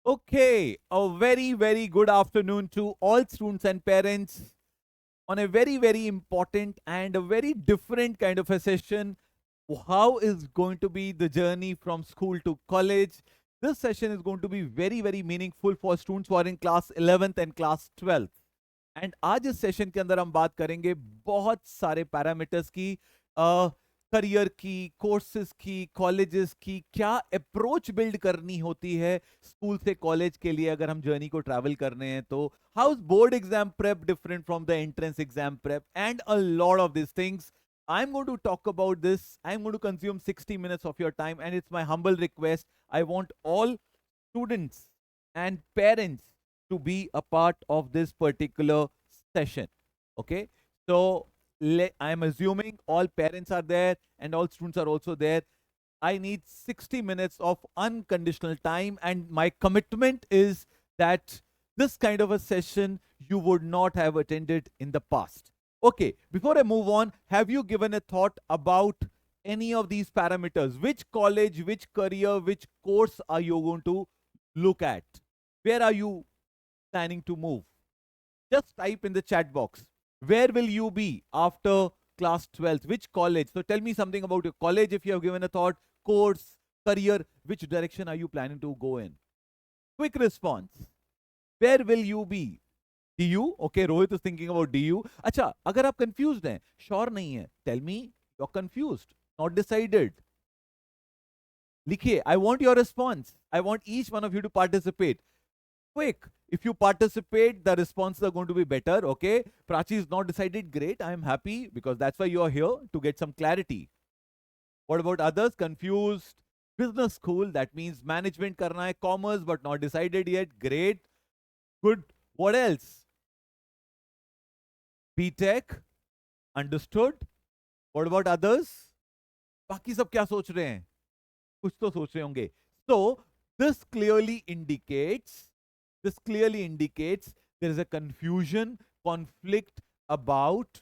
Okay, a very good afternoon to all students and parents on a very important and a very different kind of a session. How is going to be the journey from school to college? This session is going to be very meaningful for students who are in class 11th and class 12th. And आज इस session के अंदर हम बात करेंगे बहुत सारे parameters की, करियर की, कोर्सेज की, कॉलेजेस की, क्या अप्रोच बिल्ड करनी होती है स्कूल से कॉलेज के लिए अगर हम जर्नी को ट्रैवल कर रहे हैं तो how is board exam prep different from the entrance exam prep and a lot of this things. I'm going to talk about this. I'm going to consume 60 minutes of your time, and it's my humble request. I want all students and parents to be a part of this particular session. Okay, so I'm assuming all parents are there and all students are also there. I need 60 minutes of unconditional time, and my commitment is that this kind of a session you would not have attended in the past. Okay, before I move on, have you given a thought about any of these parameters? Which college, which career, which course are you going to look at? Where are you planning to move? Just type in the chat box. Where will you be after class 12th? Which college? So tell me something about your college if you have given a thought, course, career, which direction are you planning to go in? Quick response. Where will you be? DU? Okay, Rohit is thinking about DU. अच्छा, अगर आप confused हैं, sure नहीं है, tell me you're confused, not decided. लिखिए, I want your response. I want each one of you to participate. Quick. If you participate, the responses are going to be better. Okay. Prachi is not decided. Great. I am happy because that's why you are here to get some clarity. What about others? Confused. Business school. That means management karna hai, commerce, but not decided yet. Great. Good. What else? BTech. Understood. What about others? बाकी सब क्या सोच रहे हैं? कुछ तो सोच रहे होंगे. So this clearly indicates there is a confusion, conflict about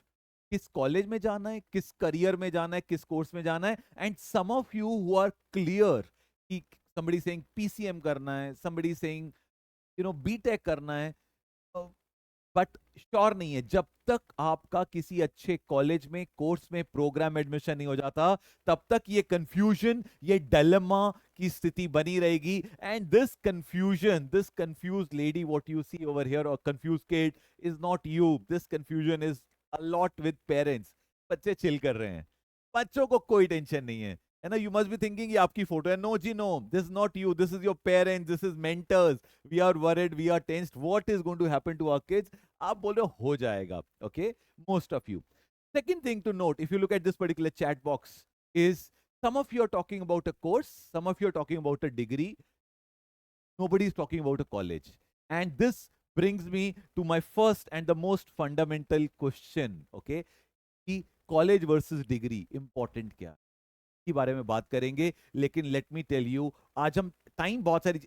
किस कॉलेज में जाना है, किस करियर में जाना है, किस कोर्स में जाना है. And some of you who are clear कि somebody saying PCM करना है, somebody saying बीटेक करना है, बट श्योर नहीं है. जब तक आपका किसी अच्छे कॉलेज में, कोर्स में, प्रोग्राम एडमिशन नहीं हो जाता, तब तक ये कंफ्यूजन, ये डायलेमा की स्थिति बनी रहेगी. And this confuse lady what you see over here, और confuse kid, is not you. This confusion is a lot with parents. बच्चे चिल कर रहे हैं, बच्चों को कोई टेंशन नहीं है ना. यू मस्ट बी थिंकिंग ये आपकी फोटो है. नो जी no, this is not you, this is your parents, this is mentors. We are worried, we are tensed, what is going to happen to our kids. आप बोल रहे हो जाएगा. Okay, most of you. Second thing to note, if you look at this particular chat box, is some of you are talking about a course, some of you are talking about a degree, nobody is talking about a college. And this brings me to my first and the most fundamental question, okay? कि college versus degree, important क्या के बारे में बात करेंगे. लेकिन let me tell you, आज हम टाइम बहुत सारी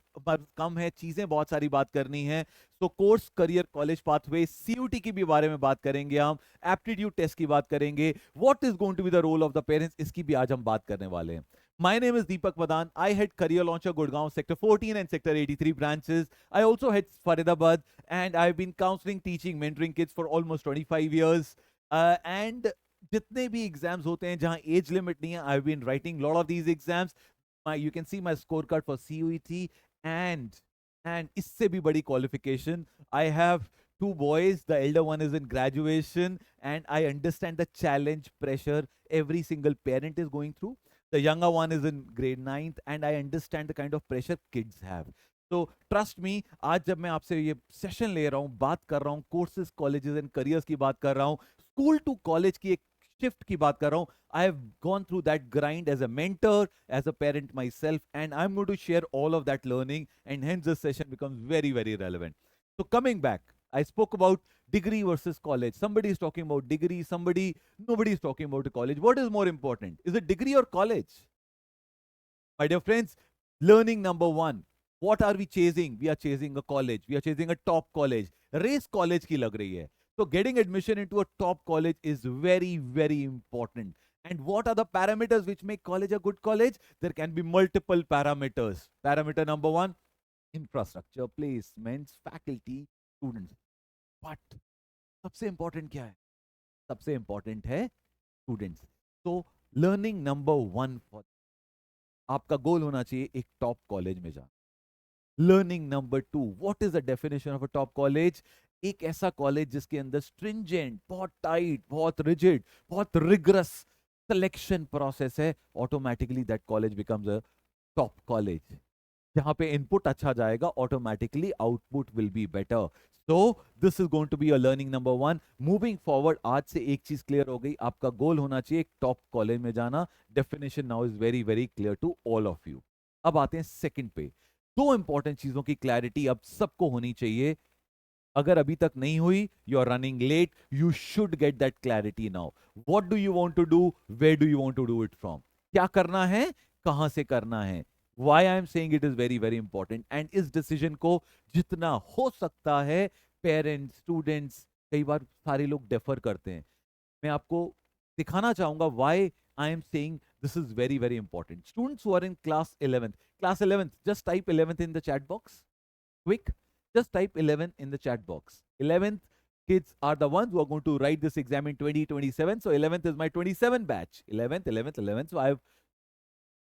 कम है, चीजें बहुत सारी बात करनी है. तो course, career, college pathway, CUET की भी बारे में बात करेंगे हम, एप्टीट्यूड टेस्ट की बात करेंगे, what is going to be the role of the parents, इसकी भी आज हम बात करने वाले हैं. My name is Deepak Madan. I head Career Launcher Gurgaon Sector 14 and Sector 83 branches. I also head Faridabad, and I've been counseling, teaching, mentoring kids for almost 25 years. And जितने भी एग्जाम्स होते हैं जहां एज लिमिट नहीं है, I have been writing lot of these exams. You can see my score card for CUET, and इससे भी बड़ी qualification, I have two boys. The elder one is in graduation, and I understand the challenge, pressure every single parent is going through. The younger one is in grade 9th, and I understand the kind of pressure kids have. तो trust me, आज जब मैं आपसे ये session ले रहा हूँ, बात कर रहा हूँ, कोर्सेज, कॉलेजेस एंड करियर्स की बात कर रहा हूँ, स्कूल टू कॉलेज की एक शिफ्ट की बात कर रहा हूं. I have gone through that grind as a mentor, as a parent myself, and I am going to share all of that learning, and hence this session becomes very relevant. So coming back, I spoke about degree versus college. Somebody is talking about degree, nobody is talking about a college. What is more important? Is it degree or college? My dear friends, learning number one. What are we chasing? We are chasing a college. We are chasing a top college. Race college की लग रही है. So getting admission into a top college is very important. And what are the parameters which make college a good college? There can be multiple parameters. Parameter number one, infrastructure, placements, faculty, students, but सबसे important क्या है? सबसे important है students. तो learning number one for आपका गोल होना चाहिए एक टॉप कॉलेज में जाना। Learning number two, what is the definition of a top college? एक ऐसा कॉलेज जिसके अंदर स्ट्रिंजेंट, बहुत टाइट, बहुत रिजिड, बहुत रिगरस सिलेक्शन प्रोसेस है। Automatically that college becomes a top college. जहां पे इनपुट अच्छा जाएगा, automatically output will be better. So this is going to be your learning number one. Moving forward, आज से एक चीज क्लियर हो गई, आपका गोल होना चाहिए एक टॉप कॉलेज में जाना। Definition now is very very clear to all of you. अब आते हैं सेकंड पे। दो इंपॉर्टेंट चीजों की क्लैरिटी अब सबको होनी चाहिए। अगर अभी तक नहीं हुई, you are running late, you should get that clarity now. What do you want to do, where do you want to do it from? क्या करना है, कहां से करना है? Why I am saying it is very very important. And इस decision को जितना हो सकता है, पेरेंट्स, स्टूडेंट्स, कई बार सारे लोग डेफर करते हैं। मैं आपको दिखाना चाहूंगा why I am saying this is very very important. Students who are in class 11th, class 11th, just type 11th in the chat box. Quick, just type 11 in the chat box. 11th kids are the ones who are going to write this exam in 2027. So 11th is my 27 batch. 11th, 11th, 11th. So I have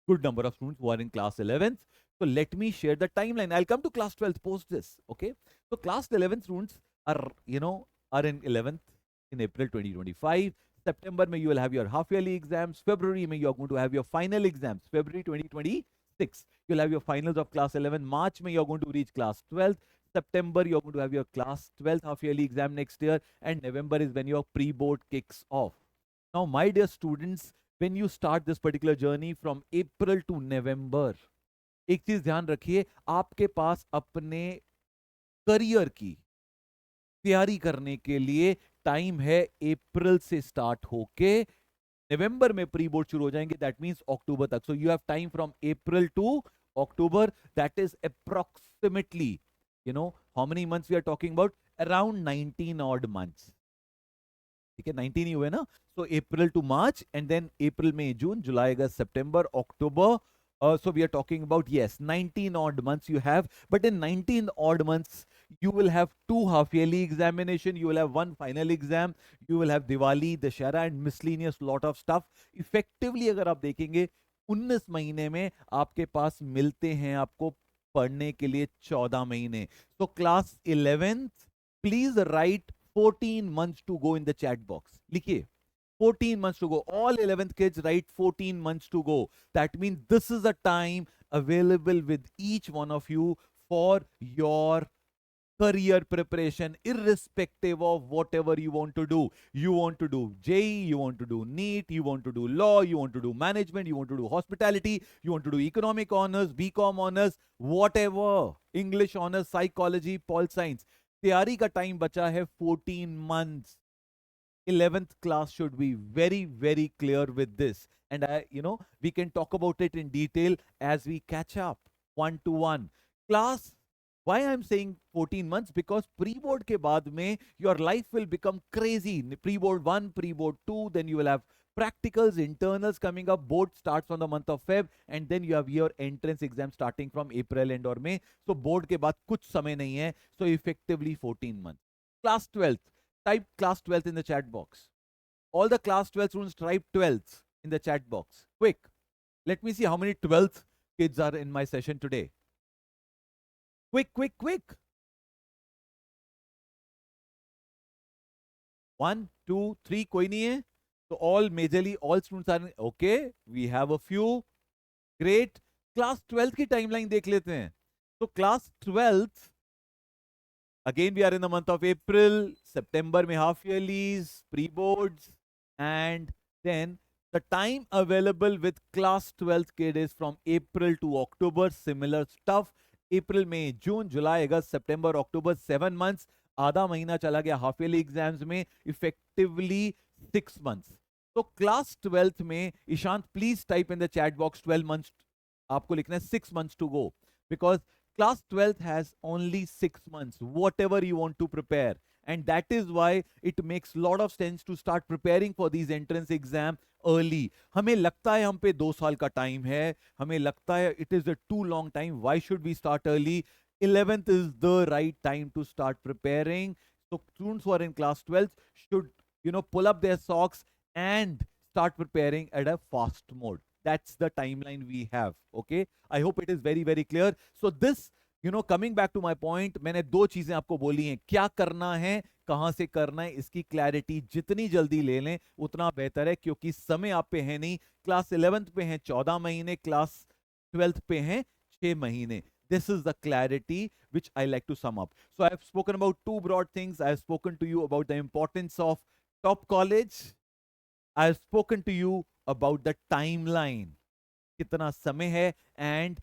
good number of students who are in class 11th. So let me share the timeline. I'll come to class 12th post this. Okay. So class 11th students are, are in 11th in April 2025. September may you will have your half yearly exams. February may you are going to have your final exams. February 2026, you'll have your finals of class 11. March may you're going to reach class 12th. September, you're going to have your class 12th half yearly exam next year. And November is when your pre-board kicks off. Now, my dear students, when you start this particular journey from April to November, एक चीज ध्यान रखिए, आपके पास अपने career की तैयारी करने के लिए टाइम है। अप्रैल से स्टार्ट होके नवंबर में प्री बोर्ड शुरू हो जाएंगे, दैट मींस अक्टूबर तक। So you have time from April to October, that is approximately, how many months we are talking about? Around 19 odd months. ठीक है, 19 ही हुए ना। So April to March, and then April, May, June, July, August, September, October. So we are talking about, yes, 19 odd months you have, but in 19 odd months you will have two half yearly examination, you will have one final exam, you will have Diwali, Dashera and miscellaneous lot of stuff. Effectively अगर आप देखेंगे 19 महीने में आपके पास मिलते हैं आपको पढ़ने के लिए 14 महीने। So class 11th, please write 14 months to go in the chat box. लिखिए 14 months to go. All 11th kids write 14 months to go. That means this is a time available with each one of you for your career preparation, irrespective of whatever you want to do. You want to do JEE, you want to do NEET, you want to do law, you want to do management, you want to do hospitality, you want to do economic honors, BCom honors, whatever, English honors, psychology, pol science. तैयारी का time बचा है 14 months. 11th class should be very very clear with this, and we can talk about it in detail as we catch up one to one. Class, why I'm saying 14 months? Because pre-board ke baad mein your life will become crazy. Pre-board 1, pre-board 2, then you will have practicals, internals coming up. Board starts on the month of Feb, and then you have your entrance exam starting from April end or May. So board ke baad kuch samay nahi hai, so effectively 14 months. Class 12th, type class 12th in the chat box. All the class 12 students type 12th in the chat box. Quick. Let me see how many 12th kids are in my session today. Quick, quick, quick. 1, 2, 3, koi nahi hai? So all majorly all students are okay. We have a few. Great. Class 12th की timeline देख लेते हैं. So class 12th, again we are in the month of April. September में half yearlies, pre-boards, and then the time available with class 12th kid is from April to October. Similar stuff. April, May, June, July, August, September, October, 7 months. आधा महीना चला गया half yearly exams में, effectively 6 months. तो class 12th में Ishant please type in the chat box 12 months. आपको लिखना है 6 months to go, because class 12th has only 6 months, whatever you want to prepare. And that is why it makes lot of sense to start preparing for these entrance exam early. हमें लगता है हम पे 2 साल का time है, हमें लगता है it is a too long time, why should we start early? 11th is the right time to start preparing. So students who are in class 12 should, pull up their socks and start preparing at a fast mode. That's the timeline we have. Okay. I hope it is very, very clear. So this, coming back to my point, मैंने दो चीजें आपको बोली हैं, क्या करना है, कहां से करना है, इसकी क्लैरिटी जितनी जल्दी ले लें उतना बेहतर है, क्योंकि समय आप पे है नहीं. क्लास 11th पे हैं 14 महीने, क्लास 12th पे हैं 6 महीने. This is the clarity which I like to sum up. So I have spoken about two broad things. I have spoken to you about the importance of top college. I have spoken to you about the timeline. कितना समय है and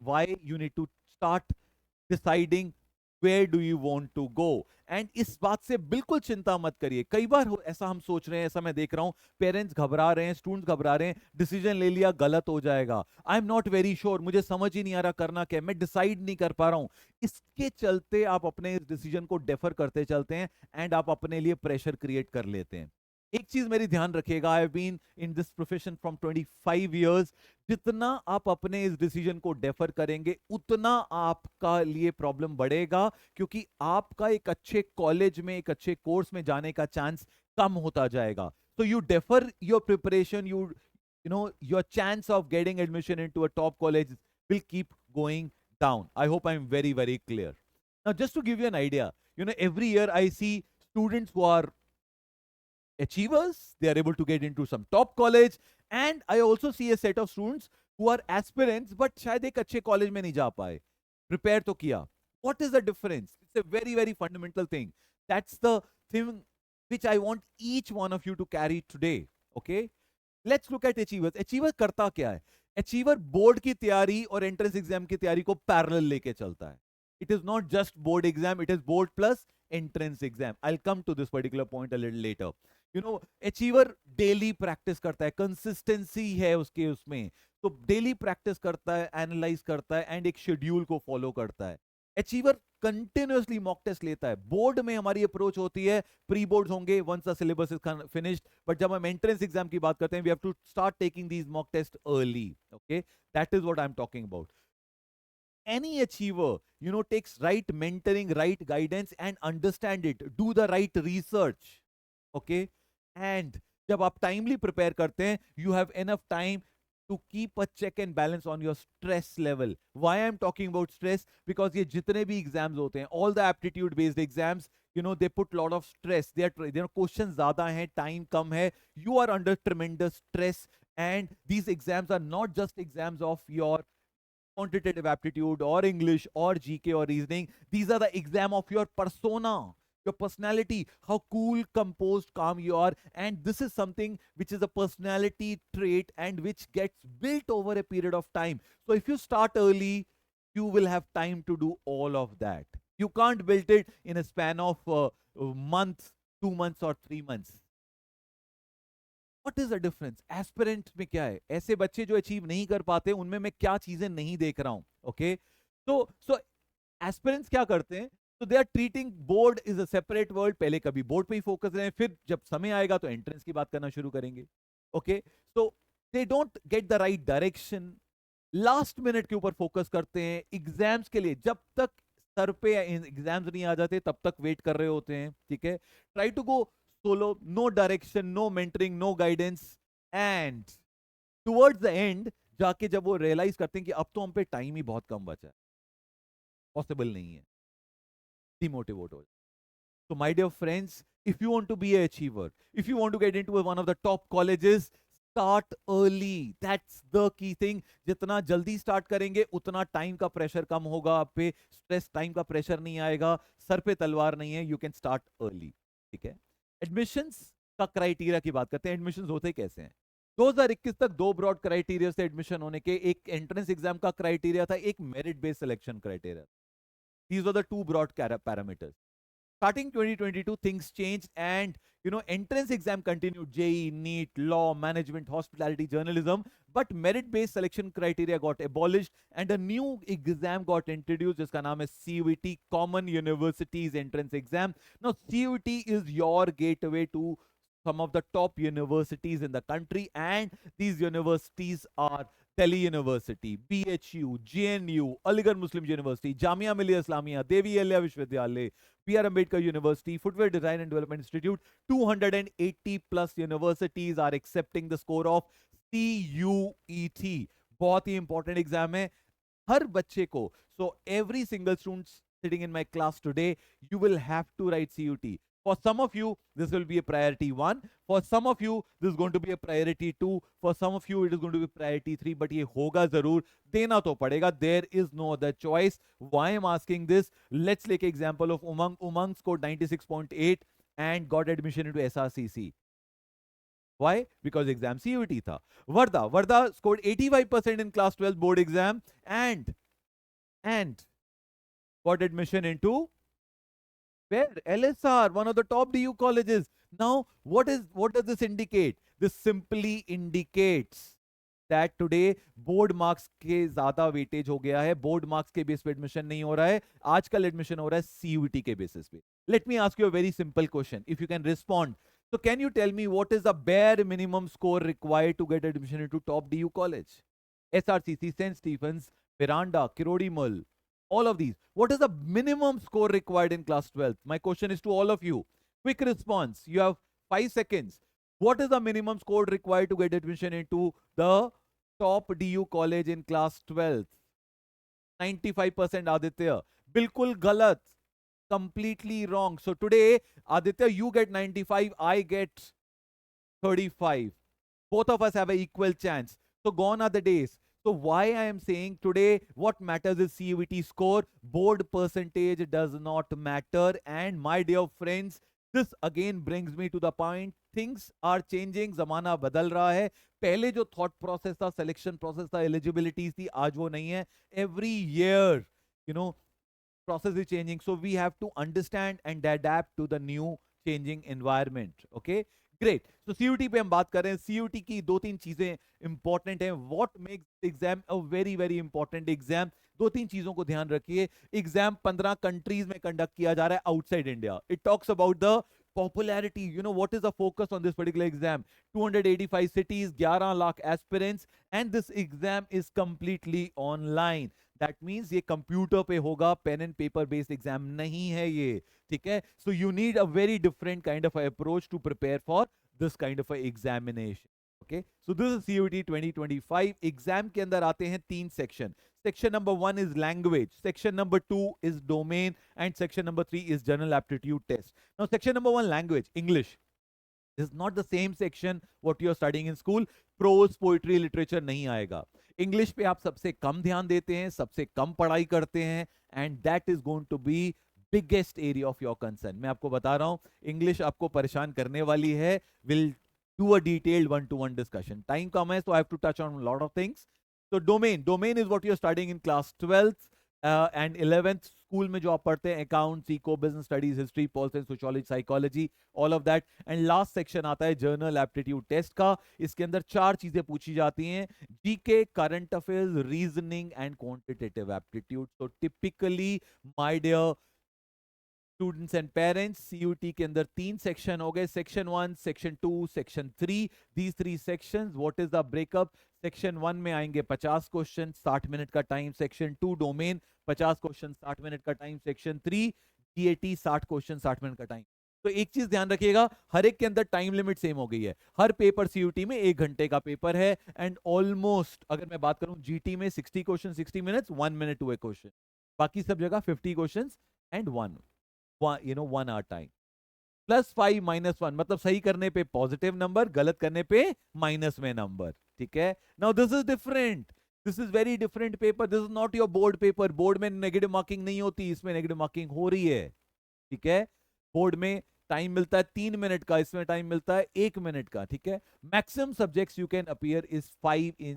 why you need to start deciding where do you want to go. And इस बात से बिल्कुल चिंता मत करिए. कई बार ऐसा हम सोच रहे हैं, ऐसा मैं देख रहा हूं, पेरेंट्स घबरा रहे हैं, स्टूडेंट्स घबरा रहे हैं, डिसीजन ले लिया गलत हो जाएगा, I am not very sure, मुझे समझ ही नहीं आ रहा करना क्या, मैं डिसाइड नहीं कर पा रहा हूं. इसके चलते आप अपने डिसीजन को डेफर करते चलते हैं एंड आप अपने लिए प्रेशर क्रिएट कर लेते हैं. एक चीज मेरी ध्यान रखिएगा, I have been in this profession from 25 years. जितना आप अपने इस डिसीजन को डेफर करेंगे उतना आपका लिए प्रॉब्लम बढ़ेगा, क्योंकि आपका एक अच्छे कॉलेज में, एक अच्छे कोर्स में जाने का चांस कम होता जाएगा. तो you defer your preparation, your chance of getting admission into a top college will keep going down. I hope I'm very, very clear. Now, just to give you an idea, every year I see students who are achievers, they are able to get into some top college, and I also see a set of students who are aspirants but शायद एक अच्छे college में नहीं जा पाए. Prepare तो किया. What is the difference? It's a very, very fundamental thing. That's the thing which I want each one of you to carry today. Okay? Let's look at achievers. Achiever करता क्या है? Achiever board की तैयारी और entrance exam की तैयारी को parallel लेके चलता है. It is not just board exam, it is board plus entrance exam. I'll come to this particular point a little later. Achiever daily practice करता है, कंसिस्टेंसी है उसके उसमें, तो डेली प्रैक्टिस करता है, एनालाइज करता है एंड एक शेड्यूल को फॉलो करता है. अचीवर कंटिन्यूअसली मॉक टेस्ट लेता है. बोर्ड में हमारी अप्रोच होती है, प्री बोर्ड होंगे once the syllabus is finished, but जब हम एंट्रेंस एग्जाम की बात करते हैं, we have to start taking these mock test early. Okay, that is what I am talking about. Any achiever, takes right mentoring, right guidance, and understand it, do the right research. Okay, and जब आप timely prepare करते हैं, you have enough time to keep a check and balance on your stress level. Why I'm talking about stress? Because ये जितने भी exams होते हैं, all the aptitude based exams, they put lot of stress. They are questions ज़्यादा हैं, time कम है, you are under tremendous stress, and these exams are not just exams of your quantitative aptitude or English or GK or reasoning. These are the exam of your persona, your personality, how cool, composed, calm you are. And this is something which is a personality trait and which gets built over a period of time. So if you start early, you will have time to do all of that. You can't build it in a span of a month, 2 months or 3 months. What is the difference? Aspirant में क्या है? ऐसे बच्चे जो achieve नहीं कर पाते, उनमें मैं क्या चीजें नहीं देख रहा हूं. ओके, so aspirants क्या करते हैं? So they are treating board is a separate world. पहले कभी बोर्ड पे ही फोकस रहे, फिर जब समय आएगा तो एंट्रेंस की बात करना शुरू करेंगे. Okay, so they don't get the right direction. Last minute के ऊपर फोकस करते हैं. एग्जाम्स के लिए जब तक सर पे एग्जाम्स नहीं आ जाते तब तक वेट कर रहे होते हैं. ठीक है, try to go solo, no direction, no mentoring, no guidance, and towards the end जाके जब वो रियलाइज करते हैं कि अब तो हम पे टाइम ही बहुत कम बचा है, पॉसिबल नहीं है, डिमोटिवेट हो. So my dear friends, if you want to be an achiever, if you want to get into one of the top colleges, start early. That's the key thing. जितना जल्दी start करेंगे उतना time का pressure कम होगा आप पे, stress time का pressure नहीं आएगा, सर पे तलवार नहीं है, यू कैन स्टार्ट अर्ली. ठीक है, एडमिशंस का क्राइटेरिया की बात करते हैं. एडमिशंस होते कैसे हैं? 2021 तक दो ब्रॉड क्राइटेरिया से एडमिशन होने के. एक एंट्रेंस एग्जाम का क्राइटेरिया था, एक merit based selection criteria. These were the two broad parameters. Starting 2022, things changed, and entrance exam continued, JEE, NEET, law, management, hospitality, journalism, but merit-based selection criteria got abolished, and a new exam got introduced, जिसका नाम है CUET, Common Universities Entrance Exam. Now, CUET is your gateway to some of the top universities in the country, and these universities are Delhi University, BHU, JNU, Aligarh Muslim University, Jamia Millia Islamia, Devi Alya Vishwavidyalaya, PR Ambedkar University, Footwear Design and Development Institute, 280 plus universities are accepting the score of CUET. बहुत ही important exam है हर बच्चे को. So every single student sitting in my class today, you will have to write CUT. For some of you, this will be a priority 1. For some of you, this is going to be a priority 2. For some of you, it is going to be priority 3. But ये होगा जरूर, देना तो पड़ेगा. There is no other choice. Why I'm asking this? Let's take example of Umang. Umang scored 96.8 and got admission into SRCC. Why? Because exam CUT था. Varda scored 85% in class 12 board exam and got admission into where? LSR, one of the top DU colleges. Now, what does this indicate? This simply indicates that today board marks के ज्यादा weightage हो गया है. Board marks के base पे admission नहीं हो रहा है. आजकल एडमिशन हो रहा है CUT के बेसिस पे. Let me ask you a very simple question. If you can respond. So can you tell me what is the bare minimum score required to get admission into top DU college? SRCC, St. Stephen's, Miranda, Kirodimal, all of these. What is the minimum score required in class 12th? My question is to all of you. Quick response. You have 5 seconds. What is the minimum score required to get admission into the top DU college in class 12th? 95% Aditya. Bilkul galat. Completely wrong. So today, Aditya, you get 95, I get 35. Both of us have an equal chance. So gone are the days. So why I am saying today what matters is CUET score. Board percentage does not matter. And my dear friends, this again brings me to the point. Things are changing. Zamana badal raha hai. पहले जो thought process था, selection process था, eligibilities थी, आज वो नहीं है. Every year, you know, process is changing. So we have to understand and adapt to the new changing environment. Okay. Great. तो सीयूटी पे हम बात कर रहे हैं. सीयूटी की दो तीन चीजें इंपॉर्टेंट हैं. What makes exam a very very important exam. दो तीन चीजों को ध्यान रखिए. एग्जाम 15 कंट्रीज में कंडक्ट किया जा रहा है outside India. It talks about the popularity. You know what is the focus on this particular exam? 285 cities, 11 lakh aspirants, and this exam is completely online. That means ये computer पे होगा. Pen and paper based exam नहीं है ये. ठीक है. So you need a very different kind of approach to prepare for this kind of examination. Okay. So this is CUT 2025. Exam के अंदर आते हैं तीन section. Section number 1 is language. Section number 2 is domain. And section number 3 is general aptitude test. Now, section number 1, language, English. This is not the same section what you are studying in school. Prose, poetry, literature नहीं आएगा. English पे आप सबसे कम ध्यान देते हैं, सबसे कम पढ़ाई करते हैं. And that is going to be biggest area of your concern. मैं आपको बता रहा हूँ, English आपको परेशान करने वाली है. Will do a detailed one-to-one discussion. Time कम है, so I have to touch on a lot of things. So domain is what you're studying in class 12th and 11th. School में जो आप पढ़ते हैं, accounts, eco, business studies, history, politics, sociology, psychology, all of that. And last section आता है journal aptitude test का. इसके अंदर 4 चीजें पूछी जाती हैं: GK, current affairs, reasoning and quantitative aptitude. तो typically my dear students and parents, CUT के अंदर 3 सेक्शन हो गए. Section 1, section 2, section 3. These 3 sections, what is the breakup? Section 1 में आएंगे 50 क्वेश्चन, 60 मिनट का time. Section 2 domain, 50 question, 60 minute का time. Section 3 GAT, 60 question, 60 minute का टाइम. तो एक चीज ध्यान रखिएगा, हर एक के अंदर टाइम लिमिट सेम हो गई है. हर पेपर CUT में 1 घंटे का पेपर है. एंड ऑलमोस्ट अगर मैं बात करूं GT में 60 question, 60 minutes, 1 minute to a question. बाकी सब जगह 50 क्वेश्चन एंड 1 hour टाइम. +5 -1 मतलब सही करने पे पॉजिटिव नंबर, गलत करने पे माइनस में नंबर. ठीक है. Now this is different. This is very different paper. This is not your board paper. Board में नेगेटिव मार्किंग नहीं होती, इसमें नेगेटिव मार्किंग हो रही है. ठीक है. बोर्ड में टाइम मिलता है 3 मिनट का, इसमें टाइम मिलता है 1 मिनट का. ठीक है. Maximum subjects you can appear is 5 in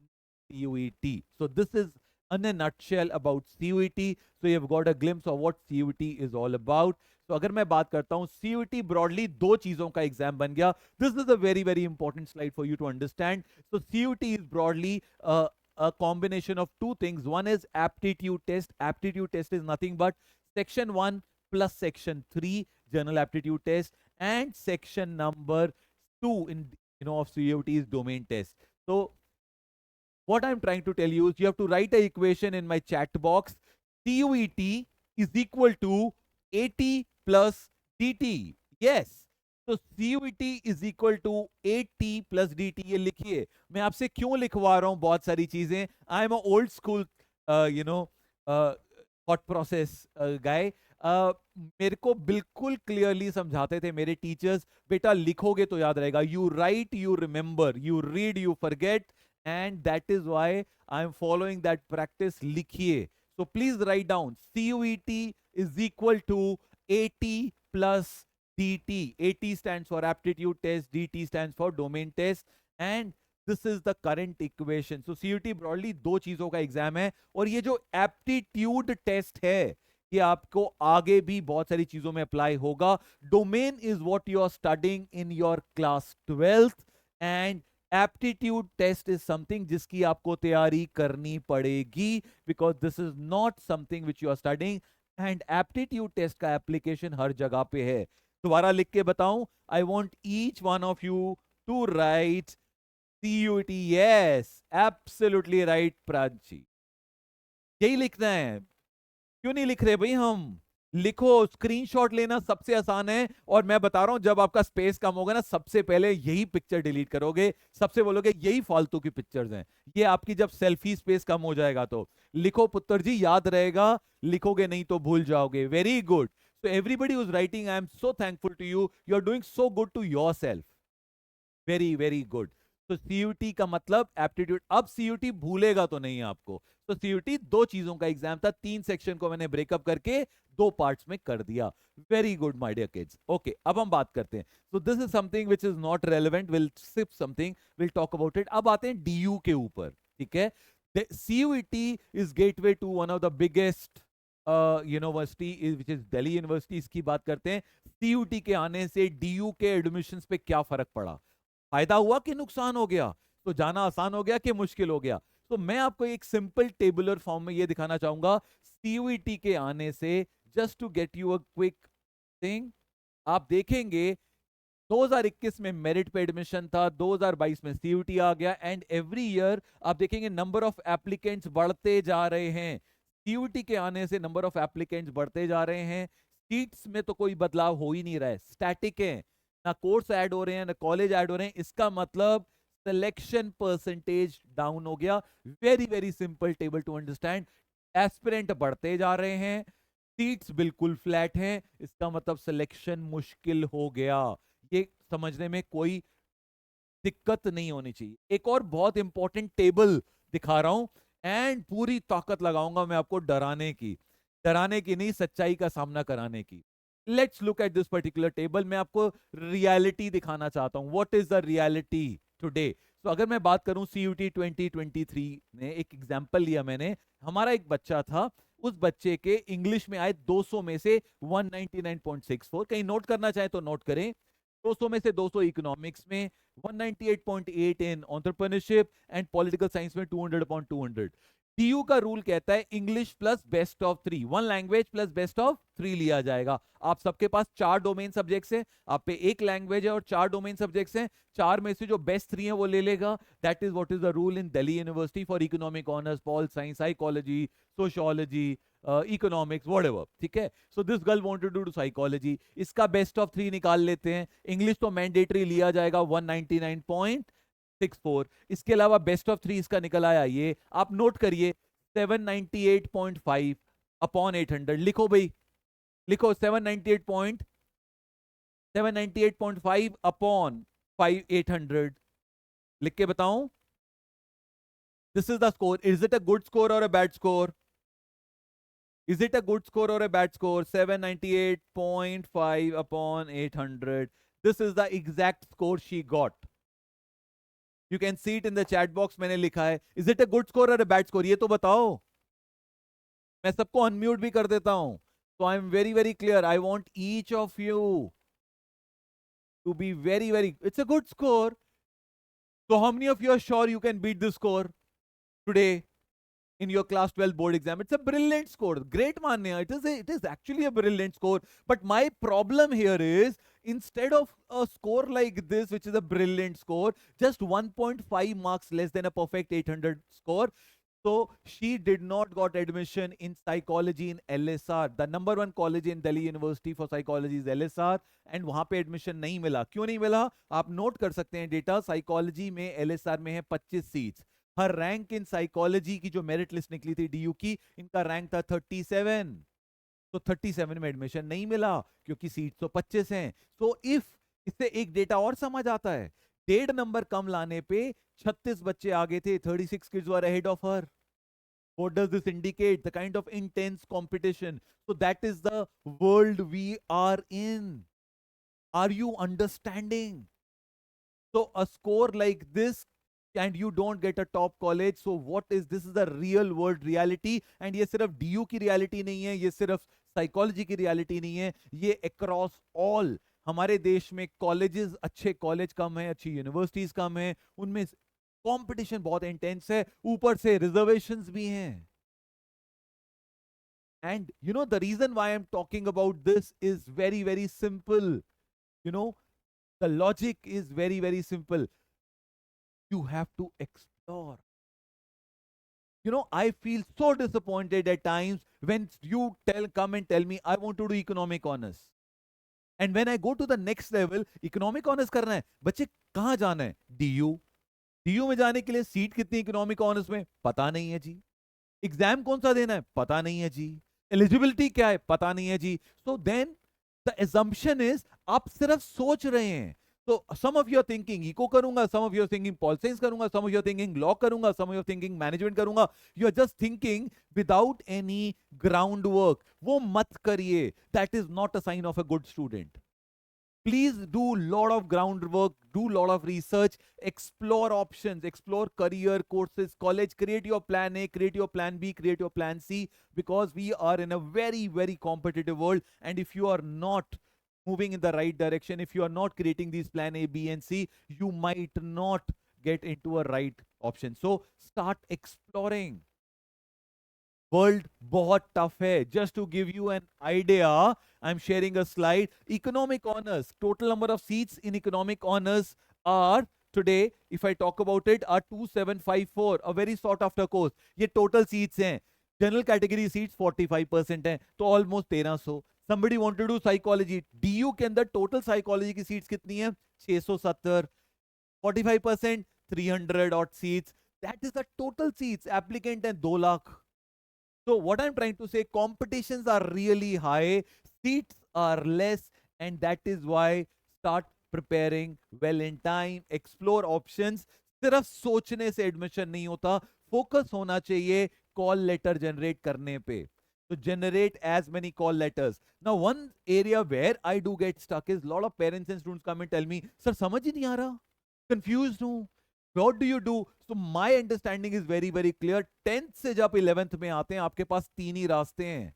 CUET. So this is in a nutshell about CUET. So you've got a glimpse of what CUET is all about. तो अगर मैं बात करता हूं, CUET ब्रॉडली 2 चीजों का एग्जाम बन गया. This is a very very important slide for you to understand. So CUET is broadly a combination of 2 things. One is aptitude test. Aptitude test is nothing but section 1 plus section 3 general aptitude test, and section number 2 in of CUET is domain test. So What I'm trying to tell you is you have to write a equation in my chat box. CUET is equal to AT plus DT. Yes. तो CUET is equal to AT plus DT. ये लिखिए. मैं आपसे क्यों लिखवा रहा हूं बहुत सारी चीजें. I am a old school, thought process guy. मेरे को बिल्कुल क्लियरली समझाते थे मेरे टीचर्स, बेटा लिखोगे तो याद रहेगा. You right, you remember, you read, you forget, and that is why I am following that practice. लिखिए. So please write down CUET is equal to AT plus DT. AT stands for aptitude test, DT stands for domain test, and this is the current equation. So CUET broadly दो चीजों का exam है, और ये जो aptitude test है ये आपको आगे भी बहुत सारी चीजों में अप्लाई होगा. Domain is what you are studying in your class 12th, and aptitude test is something जिसकी आपको तैयारी करनी पड़ेगी, because this is not something which you are studying. And aptitude test का एप्लीकेशन हर जगह पे है. दोबारा लिख के बताऊं. I want each one of you to write CUET. Yes, absolutely right Prachi, यही लिखना है. क्यों नहीं लिख रहे भाई हम. लिखो. स्क्रीनशॉट लेना सबसे आसान है, और मैं बता रहा हूं जब आपका स्पेस कम होगा ना, सबसे पहले यही पिक्चर डिलीट करोगे, सबसे बोलोगे यही फालतू की पिक्चर्स हैं. ये आपकी जब सेल्फी स्पेस कम हो जाएगा तो लिखो पुत्र जी, याद रहेगा. लिखोगे नहीं तो भूल जाओगे. Very good. So everybody who's writing, I am so thankful to you. You are doing so good to yourself. Very very good. तो CUET का मतलब एप्टीट्यूड. अब CUET भूलेगा तो नहीं आपको. तो CUET दो चीजों का एग्जाम था, 3 सेक्शन को मैंने ब्रेकअप करके 2 पार्ट्स में कर दिया. Very good my dear kids. Okay, अब हम बात करते हैं. So this is something which is not relevant, will skip something, will talk about it. अब आते हैं DU के ऊपर. ठीक है. CUET is gateway to one of the biggest university which is Delhi University. इसकी बात करते हैं. CUET के आने से DU के एडमिशंस पे क्या फर्क पड़ा, फायदा हुआ कि नुकसान हो गया, तो जाना आसान हो गया कि मुश्किल हो गया. तो मैं आपको एक सिंपल टेबुलर फॉर्म में ये दिखाना चाहूंगा. CUET के आने से, just to get you a quick thing, आप देखेंगे 2021 में मेरिट पे एडमिशन था, 2022 में CUET आ गया, एंड एवरी ईयर आप देखेंगे नंबर ऑफ एप्लीकेंट्स बढ़ते जा रहे हैं. CUET के आने से नंबर ऑफ एप्लीकेंट्स बढ़ते जा रहे हैं. सीट्स में तो कोई बदलाव हो ही नहीं रहा है, स्टैटिक है. ना कोर्स ऐड हो रहे हैं, ना कॉलेज ऐड हो रहे हैं. इसका मतलब सिलेक्शन परसेंटेज डाउन हो गया. Very very simple table to understand. Aspirant बढ़ते जा रहे हैं, सीट्स बिल्कुल फ्लैट हैं. इसका मतलब सिलेक्शन मुश्किल हो गया. ये समझने में कोई दिक्कत नहीं होनी चाहिए. एक और बहुत इंपॉर्टेंट टेबल दिखा रहा हूं, एंड पूरी ताकत लगाऊंगा मैं आपको डराने की. डराने की नहीं, सच्चाई का सामना कराने की. Let's look at this particular table. मैं आपको रियलिटी दिखाना चाहता हूं. What is the reality today. तो अगर मैं बात करूं CUET 2023 ने एक एग्जांपल लिया मैंने. हमारा एक बच्चा था, उस बच्चे के इंग्लिश में आए 200 में से 199.64. कहीं नोट करना चाहे तो नोट करें. 200 में से 200 इकोनॉमिक्स में, 198.8 इन एंटरप्रेन्योरशिप, एंड पॉलिटिकल साइंस में 200/200. DU का रूल कहता है English plus best of 3, one language plus best of 3 लिया जाएगा. आप सबके पास 4 डोमेन सब्जेक्ट्स हैं, आप पे एक लैंग्वेज है और 4 डोमेन सब्जेक्ट्स हैं. 4 में से जो बेस्ट 3 है वो ले लेगा. That is what is the rule in Delhi University for economic honours, pol science, psychology, sociology, economics, whatever. ठीक है. So this girl wanted to do psychology. इसका बेस्ट ऑफ 3 निकाल लेते हैं. इंग्लिश तो मैंडेटरी लिया जाएगा 199.64. इसके अलावा बेस्ट ऑफ 3 इसका निकल आया ये, आप नोट करिए, 798.5 अपॉन 800. लिखो भाई, लिखो. 798.5 अपॉन 800. लिख के बताऊं. This is the score. Is it a good score और a bad score? Is it a good score or a bad score? 798.5 upon 800. This is the exact score she got. You can see it in the chat box. मैंने लिखा है. Is it a good score or a bad score? ये तो बताओ. मैं सबको unmute भी कर देता हूं. So I am very very clear. I want each of you to be very very. It's a good score. So how many of you are sure you can beat this score today? in your class 12 board exam. It's a brilliant score. Great manya. It is actually a brilliant score. But my problem here is, instead of a score like this, which is a brilliant score, just 1.5 marks less than a perfect 800 score. So she did not got admission in psychology in LSR. The number one college in Delhi University for psychology is LSR, and वहां पे admission नहीं मिला. क्यों नहीं मिला? आप note कर सकते हैं डेटा. साइकोलॉजी में LSR में है 25 seats. Her rank in psychology की जो मेरिट लिस्ट निकली थी DU की, इनका रैंक था 37. तो 37 में एडमिशन नहीं मिला क्योंकि सीट तो 25 हैं. सो इफ इससे एक डेटा और समझ आता है, 1.5 नंबर कम लाने पे 36 बच्चे आगे थे. 36 kids were ahead of her. What does this indicate? The kind of intense competition. So that is the world we are in. Are you understanding? So a score like this, and you don't get a top college. So what is this? Is the real world reality. And ये सिर्फ DU की reality नहीं है, ये सिर्फ psychology की reality नहीं है, ये across all. हमारे देश में कॉलेजेस, अच्छे कॉलेज कम है, अच्छी यूनिवर्सिटीज कम है, उनमें कंपटीशन बहुत इंटेंस है, ऊपर से रिजर्वेशंस भी हैं. And you know, the reason why I'm talking about this is very, very simple. You know, the logic is very, very simple. You have to explore. You know, I feel so disappointed at times when you come and tell me, I want to do economic honors. And when I go to the next level, economic honors करना है, बच्चे कहाँ जाना है? DU. DU में जाने के लिए सीट कितनी इकोनॉमिक ऑनर्स में? पता नहीं है जी. एग्जाम कौन सा देना है? पता नहीं है जी. एलिजिबिलिटी क्या है? पता नहीं है जी. So then the assumption is आप सिर्फ सोच रहे हैं. तो some of you are thinking eco करूंगा, some of you are thinking pol science करूंगा, some of you are thinking law करूंगा, some of you are thinking management करूंगा. You are just thinking without any groundwork. वो मत करिए. That is not a sign of a good student. Please do lot of groundwork, do lot of research, explore options, explore career courses, college, create your plan A, create your plan B, create your plan C, because we are in a very, very competitive world. And if you are not moving in the right direction, if you are not creating these plan A, B, and C, you might not get into a right option. So start exploring. World बहुत tough है. Just to give you an idea, I am sharing a slide. Economic honours, total number of seats in economic honours are today, if I talk about it, are 2754, a very sought after course. ये total seats हैं. General category seats 45% हैं, तो almost 1300. Somebody want to do psychology. DU के अंदर total psychology की seats कितनी है? 670. 45%, 300 odd seats. That is the total seats. Applicant हैं 2 lakh. So what I'm trying to say, competitions are really high, seats are less, and that is why start preparing well in time, explore options. सिर्फ सोचने से admission नहीं होता, focus होना चाहिए call letter generate करने पे. So generate as many call letters. Now one area where I do get stuck is lot of parents and students come and tell me, sir समझ ही नहीं आ रहा, confused हूँ. What do you do? So my understanding is very, very clear. 10th से जब 11th में आते हैं, आपके पास 3 ही रास्ते हैं.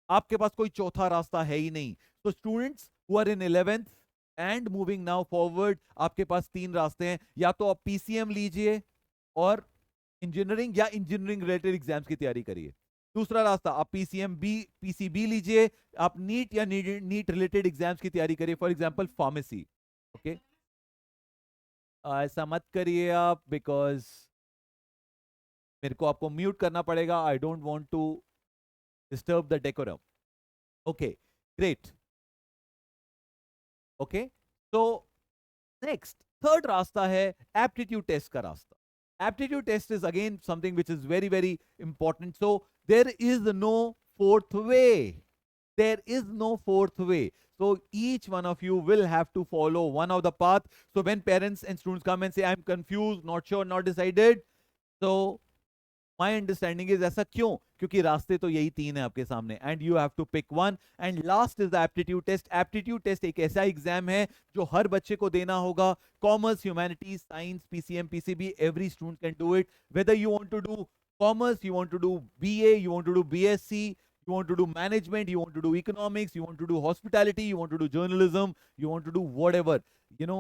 आपके पास कोई चौथा रास्ता है ही नहीं. So students who are in 11th and moving now forward, आपके पास 3 रास्ते हैं. या तो आप PCM लीजिए और इंजीनियरिंग या इंजीनियरिंग रिलेटेड एग्जाम्स की तैयारी करिए. दूसरा रास्ता, आप PCB लीजिए, आप नीट या नीट रिलेटेड एग्जाम्स की तैयारी करिए. For example pharmacy. ओके, ऐसा मत करिए आप, बिकॉज मेरे को आपको म्यूट करना पड़ेगा. I don't want to disturb the decorum. Okay, great. Okay, तो नेक्स्ट थर्ड रास्ता है एप्टीट्यूड टेस्ट का रास्ता. Aptitude test is again something which is very, very important. So there is no fourth way. There is no fourth way. So each one of you will have to follow one of the path. So when parents and students come and say, I'm confused, not sure, not decided. So my understanding is ऐसा क्यों? क्योंकि रास्ते तो यही 3 है आपके सामने. And you have to pick one. And last is the aptitude test. Aptitude test एक ऐसा एग्जाम है जो हर बच्चे को देना होगा. Commerce, humanities, science, PCM, PCB, every student can do it. Whether you want to do commerce, you want to do BA, you want to do BSc, you want to do management, you want to do economics, you want to do hospitality, you want to do journalism, you want to do whatever, you know,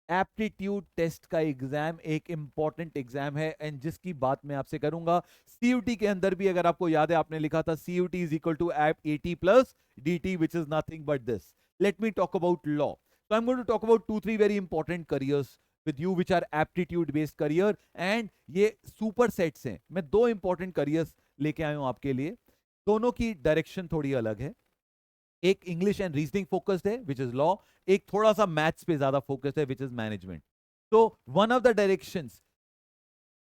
aptitude test का exam एक important exam है, and जिसकी बात मैं आपसे करूंगा CUT के अंदर भी, अगर आपको याद है आपने लिखा था सीयूटी इज इक्वल टू एप 80 plus dt, which is nothing but this. Let me talk about law. So I'm going to talk about 2-3 very important careers with you, which are aptitude based career, and ये super sets हैं. मैं दो important careers लेके आया हूं आपके लिए. दोनों की डायरेक्शन थोड़ी अलग है. एक इंग्लिश एंड रीजनिंग फोकस्ड है विच इज लॉ, एक थोड़ा सा मैथ्स पे ज्यादा फोकस्ड है विच इज मैनेजमेंट. तो one of the directions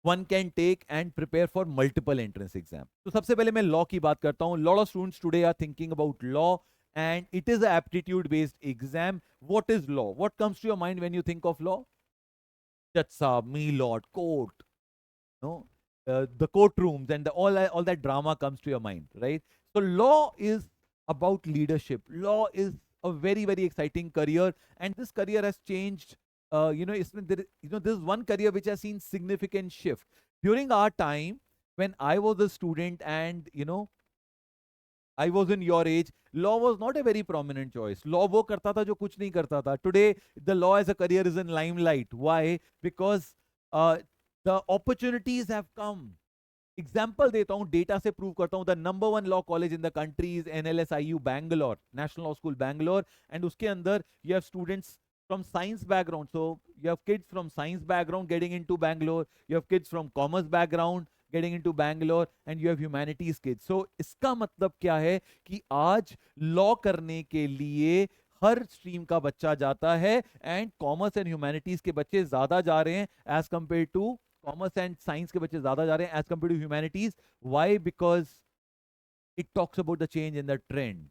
one can take and prepare for multiple entrance exam. तो सबसे पहले मैं लॉ की बात करता हूं. Lot of students today are thinking about law and it is an aptitude based exam. What is law? What comes to your mind when you think of law? Judge Saab, me lord, court, no, the courtrooms and all that drama comes to your mind, right? So law is about leadership. Law is a very very exciting career, and this career has changed. This is one career which has seen significant shift during our time when I was a student, and I was in your age. Law was not a very prominent choice. Law वो करता था जो कुछ नहीं करता था. Today, the law as a career is in limelight. Why? Because the opportunities have come. Example देता हूं, डेटा से प्रूव करता हूं. The number one law college in the country is NLSIU Bangalore, national law school Bangalore, and उसके अंदर you have students from science background. So you have kids from science background getting into Bangalore, you have kids from commerce background getting into Bangalore, and you have humanities kids. So इसका मतलब क्या है कि आज law करने के लिए हर stream का बच्चा जाता है, एंड कॉमर्स एंड ह्यूमैनिटीज के बच्चे ज्यादा जा रहे हैं as compare to, commerce and science के बच्चे ज्यादा जा रहे हैं as compare to humanities. Why? Because it talks about the change in the trend.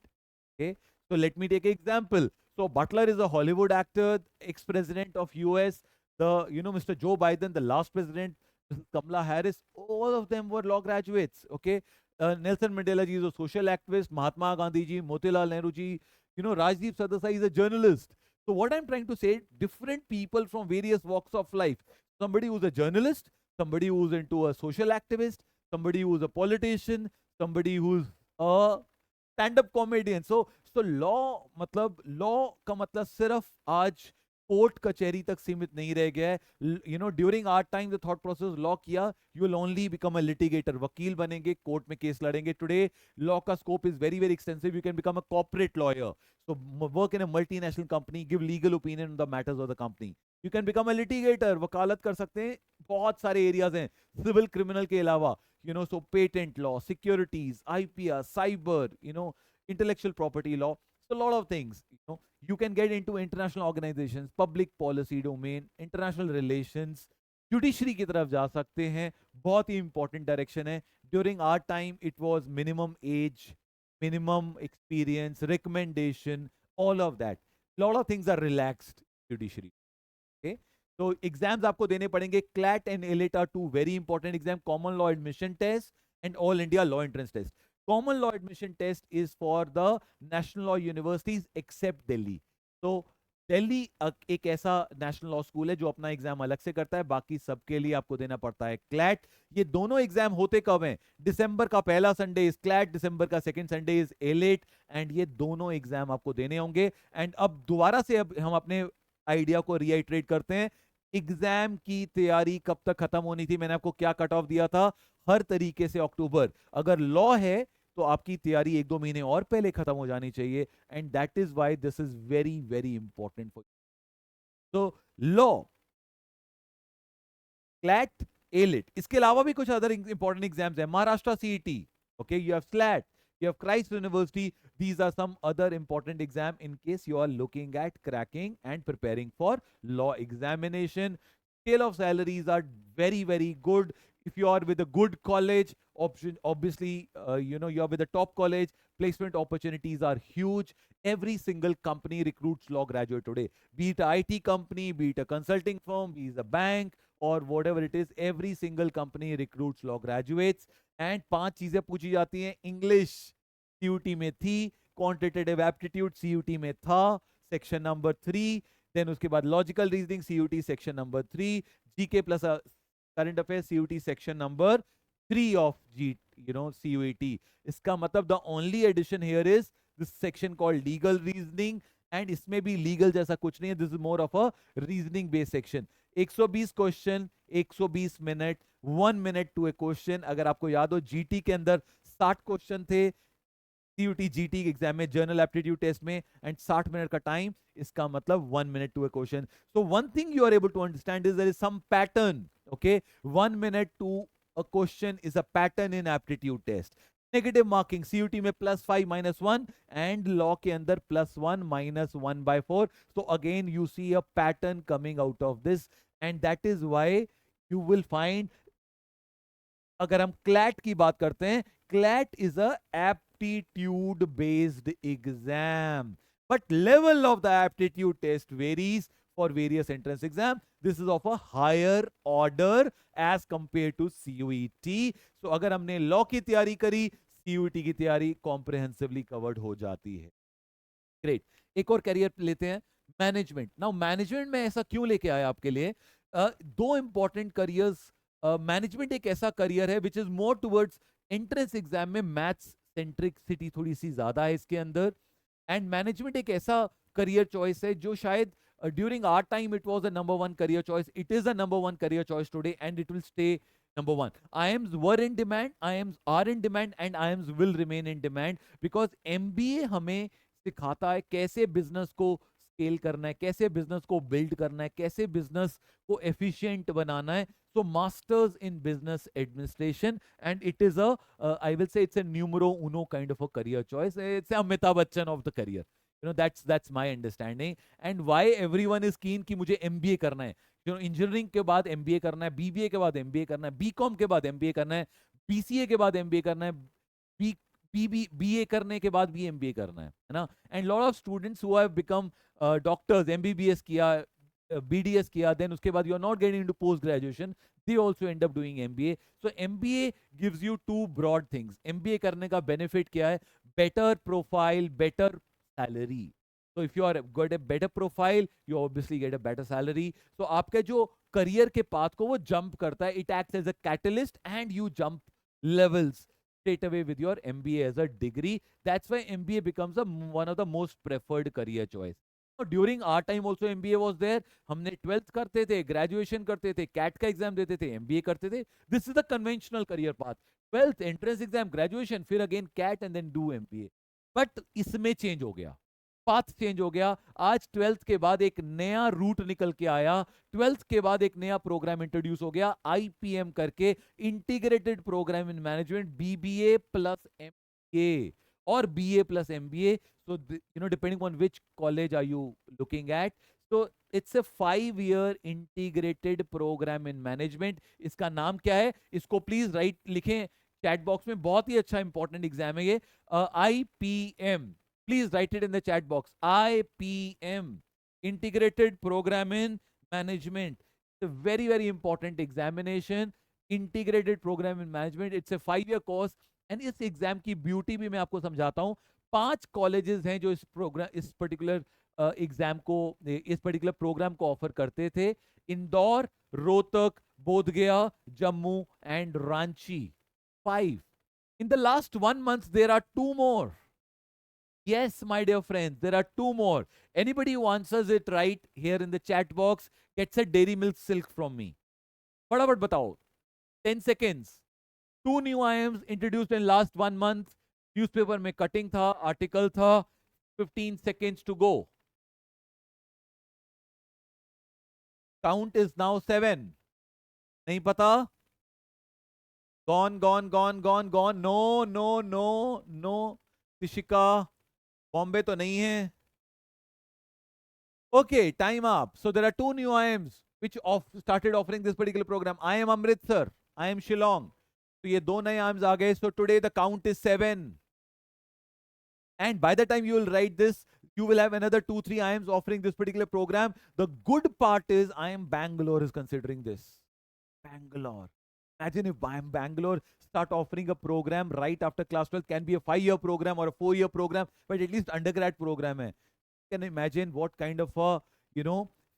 Okay, so let me take an example. So Butler is a Hollywood actor, ex-president of US. The Mr. Joe Biden, the last president, Mrs. Kamala Harris, all of them were law graduates. Okay, Nelson Mandela ji is a social activist. Mahatma Gandhi ji, Motilal Nehru ji, Rajdeep Sardesai is a journalist. So what I'm trying to say, different people from various walks of life. Somebody who's a journalist, somebody who's into a social activist, somebody who's a politician, somebody who's a stand-up comedian. So law का मतलब सिर्फ आज court कचहरी तक सीमित नहीं रह गया है. During our time the thought process law किया, you will only become a litigator. वकील बनेंगे, कोर्ट में केस लड़ेंगे. टुडे लॉ का scope is very very extensive. You can become a corporate lawyer, so work in a multinational company, give legal opinion on the matters of the company. You can become a litigator, वकालत कर सकते हैं. बहुत सारे areas हैं civil criminal के अलावा. So patent law, securities, IPR, cyber, intellectual property law. So a lot of things. You can get into international organizations, public policy domain, international relations, judiciary की तरफ जा सकते हैं. बहुत ही इंपॉर्टेंट डायरेक्शन है. During our time it was minimum age, minimum experience, recommendation, all of that. Lot of things are relaxed judiciary. Okay, so exams आपको देने पड़ेंगे. CLAT and ALET are two very important exam. Common Law Admission Test and All India Law Entrance Test. Common Law Admission Test is for the national law universities except Delhi. So Delhi एक ऐसा national law school है जो अपना exam अलग से करता है, बाकी सबके लिए आपको देना पड़ता है क्लैट. ये दोनों एग्जाम होते कब हैं? दिसंबर का पहला संडे इज क्लैट, दिसंबर का second Sunday is AILET, and ये दोनों एग्जाम आपको देने होंगे. एंड अब दोबारा से अब हम अपने आइडिया को रीआइट्रेट करते हैं. एग्जाम की तैयारी कब तक खत्म होनी थी? मैंने आपको क्या कट ऑफ दिया था? हर तरीके से अक्टूबर. अगर लॉ है तो आपकी तैयारी 1-2 महीने और पहले खत्म हो जानी चाहिए, and that is why this is very very important for. तो लॉ, क्लैट, एलिट, इसके अलावा भी कुछ अदर इंपॉर्टेंट एग्जाम्स हैं. Maharashtra CET, okay, you have slate, you have Christ University. These are some other important exam in case you are looking at cracking and preparing for law examination. Scale of salaries are very very good. If you are with a good college, obviously you are with a top college, placement opportunities are huge. Every single company recruits law graduate today, be it a IT company, be it a consulting firm, be it a bank or whatever it is. Every single company recruits law graduates. And 5 चीजें पूछी जाती हैं. English CUT में थी, quantitative aptitude CUT में था, section number 3. Then उसके बाद logical reasoning CUET section number 3, GK plus current affair CUET section number 3 of CUET. इसका मतलब the only addition here is this section called legal reasoning, and इसमें भी legal जैसा कुछ नहीं है, this is more of a reasoning based section. 120 question, 120 minute, 1 minute to a question. अगर आपको याद हो जीटी के अंदर 60 क्वेश्चन थे, सीयूटी जीटी एग्जाम में, जनरल एप्टीट्यूड टेस्ट में, एंड 60 मिनट का टाइम, इसका मतलब 1 minute to a question. So one thing you are able to understand is there is some pattern, okay. 1 minute to a question is a pattern in aptitude test. Negative marking CUET में +5 -1 and law के अंदर +1 -1/4। So again you see a pattern coming out of this, and that is why you will find, अगर हम CLAT की बात करते हैं, CLAT is a aptitude based exam, but level of the aptitude test varies for various entrance exam. This is of a higher order as compare to CUET. So अगर हमने law की तैयारी करी, सीयूईटी की तैयारी कॉम्प्रिहेंसिवली कवर्ड हो जाती है। ग्रेट, एक और कैरियर लेते हैं, मैनेजमेंट। नाउ मैनेजमेंट में ऐसा क्यों लेके आया आपके लिए? दो इंपॉर्टेंट करियर्स। मैनेजमेंट एक ऐसा करियर है which is more towards entrance exam में मैथ्स सेंट्रिकसिटी थोड़ी सी ज्यादा है इसके अंदर। एंड मैनेजमेंट एक ऐसा करियर चॉइस है जो शायद during our time it was a number one career choice, it is a number one career choice today and it will stay number one. IIMs were in demand, IIMs are in demand, and IIMs will remain in demand because MBA हमें सिखाता है कैसे business को scale करना है, कैसे business को build करना है, कैसे बिजनेस को एफिशिएंट बनाना है। सो masters in business administration, and it is a I will say it's a numero Uno kind of a career choice. It's Amitabh Bachchan of the career, you know, that's my understanding. And why everyone is keen कि मुझे MBA करना है, you know, engineering के बाद MBA करना है, BBA के बाद एमबीए करना है, बीकॉम के बाद एमबीए करना है, बीसीए के बाद एमबीए करना है, बी बीए करने के बाद भी एमबीए करना है ना। And lot of students who have become doctors, MBBS किया, बीडीएस किया, देन उसके बाद you are not getting into post graduation, they also end up doing MBA. So MBA gives you two broad things. MBA करने का benefit क्या है? Better profile, better salary. So if you are got a better profile, you obviously get a better salary. So आपके जो career के path को वो jump करता है, it acts as a catalyst and you jump levels straight away with your MBA as a degree. That's why MBA becomes one of the most preferred career choice. During our time also MBA was there. हमने 12th करते थे, graduation करते थे, cat का exam देते थे, MBA करते थे। This is the conventional career path, 12th entrance exam, graduation, फिर again CAT and then do MBA. But इसमें चेंज हो गया, पाथ चेंज हो गया। आज 12th के बाद एक नया रूट निकल के आया, 12th के बाद एक नया प्रोग्राम इंट्रोड्यूस हो गया, आईपीएम करके, integrated programme in management, BBA plus MBA और BA plus MBA. So, depending on which college are you looking at. So, it's a 5-year integrated program in management. इसका नाम क्या है? इसको प्लीज राइट लिखें चैट बॉक्स में, बहुत ही अच्छा इंपॉर्टेंट एग्जाम है ये, IPM। Please write it in the chat box, IPM, integrated programme in management. Very very important examination, integrated programme in management, it's a 5-year course. And इस exam की beauty भी मैं आपको समझाता हूं। 5 कॉलेजेस हैं जो इस प्रोग्राम, इस पर्टिकुलर एग्जाम को, इस पर्टिकुलर प्रोग्राम को ऑफर करते थे। Indore, Rohtak, Bodhgaya, Jammu and Ranchi. 5 in the last 1 month there are 2 more. Yes, my dear friends, there are 2 more. Anybody who answers it right here in the chat box gets a dairy milk silk from me. फटाफट बताओ, 10 seconds. 2 new IIMs introduced in last 1 month. Newspaper में cutting था, article था। 15 seconds to go. Count is now 7. नहीं पता? Gone, gone, gone, gone, gone. No, no, no, no. तिशिका, Bombay तो नहीं है। Okay, time up. So there are 2 new IIMs which started offering this particular program. IIM Amritsar, IIM Shillong. तो ये 2 नए IIMs आ गए. So today the count is 7. And by the time you will write this, you will have another 2-3 IIMs offering this particular program. The good part is IIM Bangalore is considering this. Bangalore. Imagine if IIM Bangalore start offering a program right after class 12, can be a 5-year program or a 4-year program, but at least undergrad program hai. You can imagine what kind of a,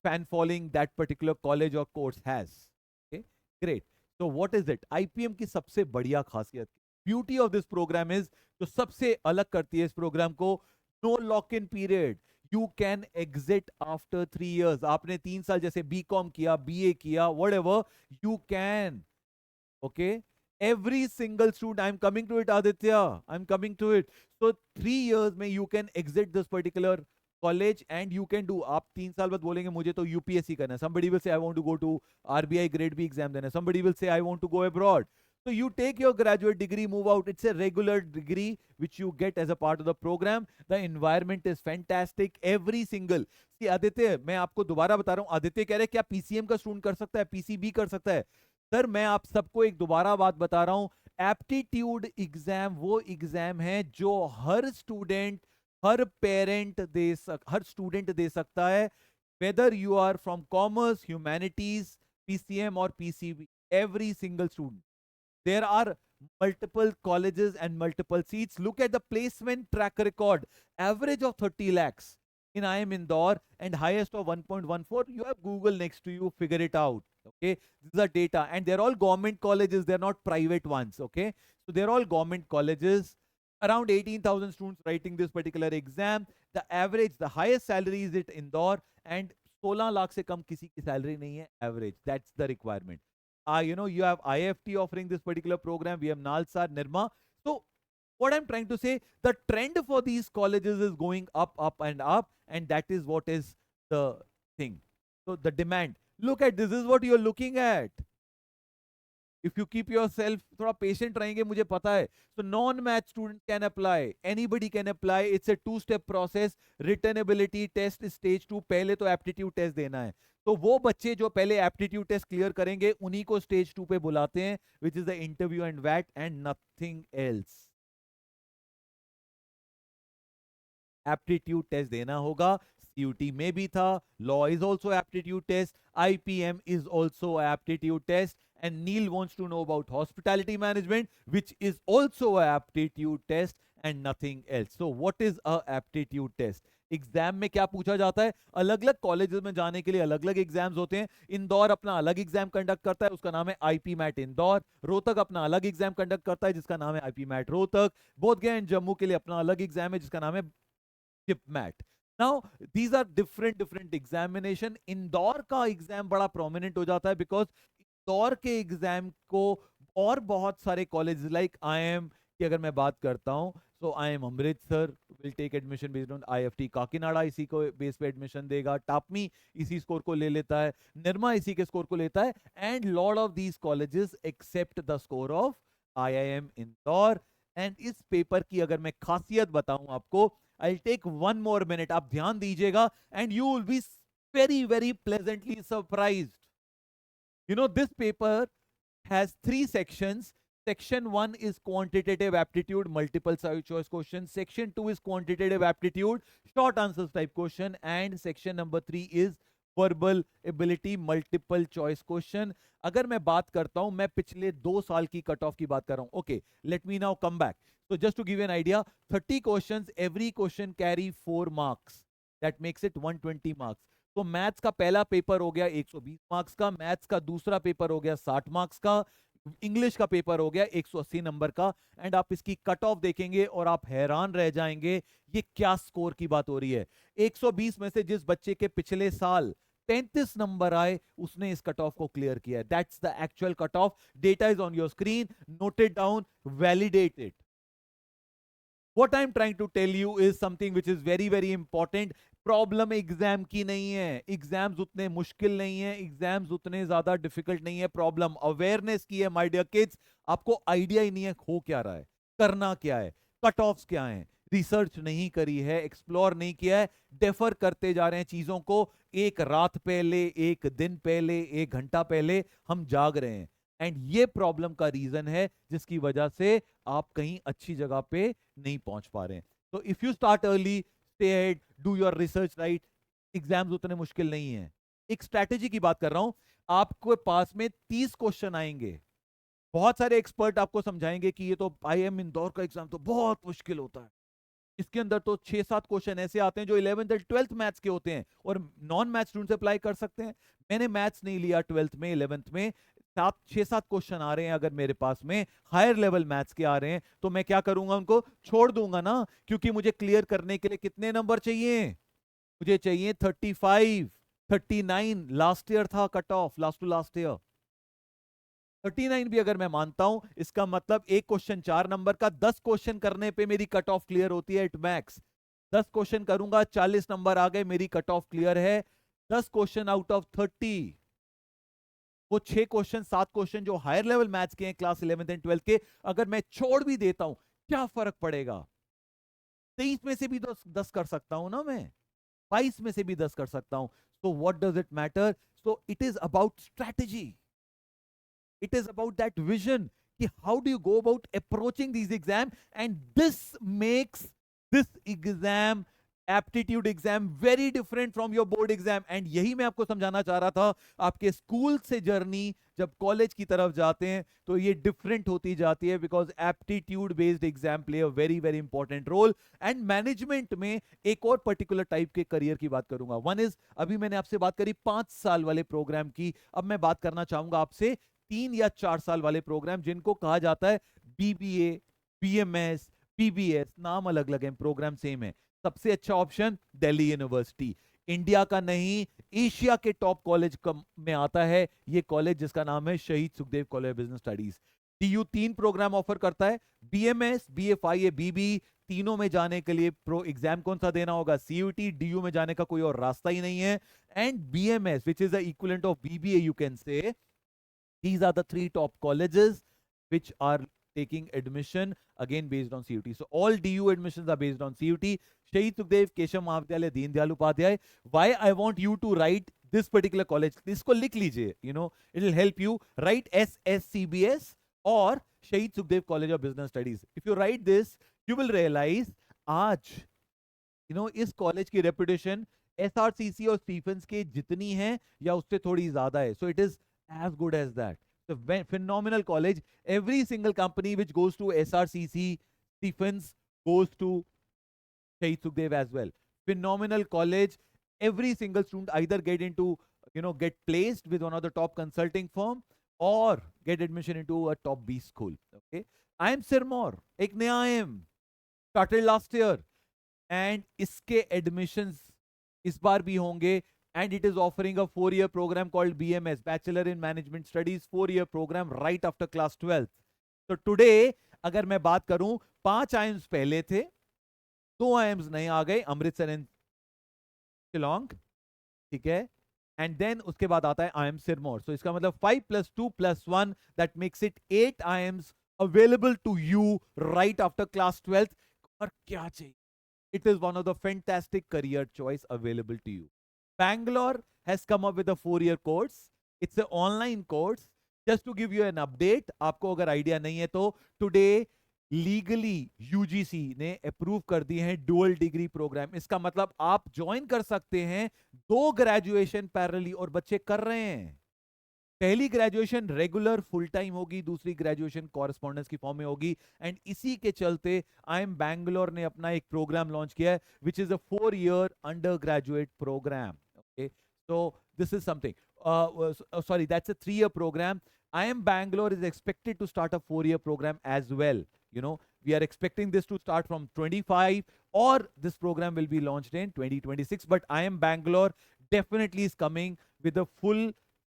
fan following that particular college or course has. Okay, great. So what is it? IPM की सबसे बढ़िया खासियत, beauty of this program is, जो सबसे अलग करती है इस प्रोग्राम को, no lock in period. you can exit after 3 years. आपने 3 साल जैसे B.Com किया, BA किया, whatever, you can. Okay? Every single student, I'm coming to it, Aditya. I'm coming to it. So 3 years में you can exit this particular college and you can do. आप 3 साल बाद बोलेंगे मुझे तो UPSC करना है. Somebody will say I want to go to RBI grade B exam देना है. Somebody will say I want to go abroad. So you take your graduate degree, move out. It's a regular degree which you get as a part of the program. The environment is fantastic. Every single. See Aditya, मैं आपको दोबारा बता रहा हूँ. आदित्य कह रहे हैं क्या PCM का स्टूडेंट कर सकता है, PCB कर सकता है. सर मैं आप सबको एक दोबारा बात बता रहा हूं. एप्टीट्यूड एग्जाम वो एग्जाम है जो हर स्टूडेंट, हर पेरेंट हर स्टूडेंट दे सकता है, whether you are from commerce, humanities, PCM और PCB. Every single student. There are multiple colleges and multiple seats. Look at the placement track record. Average of 30 lakhs in IIM Indore and highest of 1.14. You have Google next to you. Figure it out. Okay. These are data. And they're all government colleges. They're not private ones. Okay. So they're all government colleges. Around 18,000 students writing this particular exam. The average, the highest salary is at Indore. And 16 lakh से कम किसी की salary नहीं है. Average. That's the requirement. You have IFT offering this particular program. We have Nalsar, Nirma. So what I'm trying to say, the trend for these colleges is going up, up and up. And that is what is the thing. So the demand. Look at this is what you're looking at. If you keep yourself थोड़ा patient रहेंगे, मुझे पता है. So non-math student can apply. Anybody can apply. It's a 2-step process. Written ability test stage 2. पहले तो aptitude test देना है. तो वो बच्चे जो पहले एप्टीट्यूड टेस्ट क्लियर करेंगे उन्हीं को स्टेज 2 पे बुलाते हैं, which is the interview and वैट and nothing else. Aptitude test देना होगा. CUT में भी था. Law is also aptitude test. IPM is also aptitude test. And Neil wants to know about hospitality management, which is also a aptitude test and nothing else. So what is a aptitude test? Exam में क्या पूछा जाता है? अलग अलग colleges में जाने के लिए अलग अलग एग्जाम्स होते हैं. इंदौर अपना अलग एग्जाम कंडक्ट करता है, उसका नाम है IP मैट इंदौर. रोहतक अपना अलग एग्जाम कंडक्ट करता है जिसका नाम है IP mat Rohtak. Bodhgaya and Jammu के लिए अपना अलग एग्जाम है जिसका नाम है chip mat. Now these are different examination. Indore का एग्जाम बड़ा प्रोमिनेंट हो जाता है बिकॉज इंदौर के एग्जाम को और बहुत सारे कॉलेज लाइक IIM की अगर मैं बात करता हूं, so IIM Amritsar will take admission based on IFT Kakinada इसी को बेस पे एडमिशन देगा. टापमी इसी स्कोर को ले लेता है. निर्मा इसी के स्कोर को लेता है. And lot of these colleges accept the score of IIM Indore. एंड इस पेपर की अगर मैं खासियत बताऊं आपको, I'll take one more minute. आप ध्यान दीजिएगा and you will be very pleasantly surprised. You know, this paper has 3 sections. Section 1 is quantitative aptitude, multiple choice question. Section 2 is quantitative aptitude, short answers type question. And section number 3 is verbal ability, multiple choice question. अगर मैं बात करता हूं, मैं पिछले 2 साल की cut off की बात कर रहा हूं. Okay, let me now come back. So just to give you an idea, 30 questions, every question carry 4 marks. That makes it 120 marks. तो मैथ्स का पहला पेपर हो गया 120 मार्क्स का, मैथ्स का दूसरा पेपर हो गया 60 मार्क्स का, इंग्लिश का पेपर हो गया 180 नंबर का. एंड आप इसकी कट ऑफ देखेंगे और आप हैरान रह जाएंगे ये क्या स्कोर की बात हो रही है. 120 में से जिस बच्चे के पिछले साल 35 नंबर आए उसने इस कट ऑफ को क्लियर किया है. That's the actual cut off. Data is on your screen. Note it down, validate it. What I'm trying to tell you is something which is very important. Problem exam की नहीं है. Exams उतने मुश्किल नहीं है, exams उतने ज्यादा difficult नहीं है. प्रॉब्लम अवेयरनेस की है माय डियर किड्स. आपको आइडिया ही नहीं है हो क्या रहा है, करना क्या है, कट ऑफ्स क्या है. रिसर्च नहीं करी है, एक्सप्लोर नहीं किया है, डेफर करते जा रहे हैं चीजों को. एक रात पहले, एक दिन पहले, 1 घंटा पहले हम जाग रहे हैं. एंड ये प्रॉब्लम का रीजन है जिसकी वजह से आप कहीं अच्छी जगह पे नहीं पहुंच पा रहे हैं. तो if you start early, stay ahead, do your research right. Exams उतने मुश्किल नहीं है. एक स्ट्रैटेजी की बात कर रहा हूं. आपके पास में 30 क्वेश्चन आएंगे. बहुत सारे एक्सपर्ट आपको समझाएंगे कि ये तो IIM इंदौर का एग्जाम तो बहुत मुश्किल होता है. इसके अंदर तो 6-7 क्वेश्चन ऐसे आते हैं जो 11th और 12th मैथ्स के होते हैं और नॉन मैथ्स स्टूडेंट्स अप्लाई कर सकते हैं. मैंने मैथ्स नहीं लिया 12th में, 11th में. 6-7 क्वेश्चन आ रहे हैं अगर मेरे पास में हायर लेवल मैथ्स के आ रहे हैं तो मैं क्या करूंगा, उनको छोड़ दूंगा ना. क्योंकि मुझे क्लियर करने के लिए कितने नंबर चाहिए, मुझे चाहिए 35, 39 लास्ट ईयर था cut off, last to last year. 39 भी अगर मैं मानता हूं, इसका मतलब एक क्वेश्चन 4 नंबर का, 10 क्वेश्चन करने पे मेरी कट ऑफ क्लियर होती है एट मैक्स। 10 क्वेश्चन करूंगा, 40 नंबर आ गए, मेरी कट ऑफ क्लियर है। 10 क्वेश्चन आउट ऑफ 30, वो 6 क्वेश्चन 7 क्वेश्चन जो हायर लेवल मैथ्स के हैं क्लास 11th एंड 12th के, अगर मैं छोड़ भी देता हूं, क्या फर्क पड़ेगा? 23 में से भी 10 कर सकता हूं ना मैं, 22 में से भी 10 कर सकता हूं। So what does it matter? So it is about strategy, it is about that vision कि how do you go about approaching these exam, and this makes this exam, aptitude exam, very different from your board exam। and यही मैं आपको समझाना चाह रहा था, आपके school से जर्नी जब कॉलेज की तरफ जाते हैं तो ये डिफरेंट होती जाती है, because aptitude based exam play a very very important role. And management में एक और पर्टिकुलर टाइप के करियर की बात करूंगा। वन इज, अभी मैंने आपसे बात करी 5 साल वाले प्रोग्राम की, अब मैं बात करना चाहूंगा आपसे 3 या 4 साल वाले प्रोग्राम, जिनको कहा जाता है बीबीए, बीएमएस, बीबीएस। नाम अलग अलग है, प्रोग्राम सेम है। सबसे अच्छा ऑप्शन दिल्ली यूनिवर्सिटी, इंडिया का नहीं एशिया के टॉप कॉलेज में आता है ये कॉलेज, जिसका नाम है Shaheed Sukhdev college of business studies. DU 3 program offer करता है, बीएमएस, बीएफआईए, बीबी। तीनों में जाने के लिए प्रो एग्जाम कौन सा देना होगा? सीयूटी। डीयू में जाने का कोई और रास्ता ही नहीं है। And BMS which is the equivalent of BBA, you can say, these are the 3 top colleges which are taking admission again based on CUT. So all DU admissions are based on CUT. Shahid Sukhdev Keshav Mahavidyalaya, Deen Dayal Upadhyay. Why I want you to write this particular college, इसको लिख लीजिए, you know, it will help you. Write SSCBS or Shahid Sukhdev College of Business Studies. If you write this, you will realize आज you know इस college की reputation SRCC और Stephen's के जितनी है या उससे थोड़ी ज्यादा है. So it is as good as that. So phenomenal college. Every single company which goes to SRCC, Stephens, goes to Shahid Sukhdev as well. Phenomenal college. Every single student either get into, get placed with one of the top consulting firm or get admission into a top B school. Okay. IIM Sirmaur, एक नया IIM started last year, and इसके admissions इस बार भी होंगे. And it is offering a 4-year program called BMS, Bachelor in Management Studies, 4-year program right after class 12th. So today, अगर मैं बात करूं, 5 IIMs पहले थे, 2 IIMs नए आ गए, अमृतसर एंड शिलोंग, ठीक है. एंड देन उसके बाद आता है IIM सिरमौर. सो इसका मतलब 5 + 2 + 1, that makes it 8 IIMs available to you right after class 12th. और क्या चाहिए? It is one of the fantastic career choice available to you. Bangalore has come up with a 4-year course. It's an online course. Just to give you an update, आपको अगर idea नहीं है तो today legally UGC ने approve कर दिए हैं dual degree programme. इसका मतलब आप ज्वाइन कर सकते हैं 2 ग्रेजुएशन पैरेलली, और बच्चे कर रहे हैं. पहली ग्रेजुएशन रेगुलर फुल टाइम होगी, दूसरी ग्रेजुएशन कॉरेस्पॉन्डेंस की फॉर्म में होगी. एंड इसी के चलते IIM बैंगलोर ने अपना एक प्रोग्राम लॉन्च किया है, which is a 4-year under graduate program. Okay, so this is something, sorry, that's a 3-year program. IIM Bangalore is expected to start a 4-year program as well. We are expecting this to start from 25, or this program will be launched in 2026. But IIM Bangalore definitely is coming with a full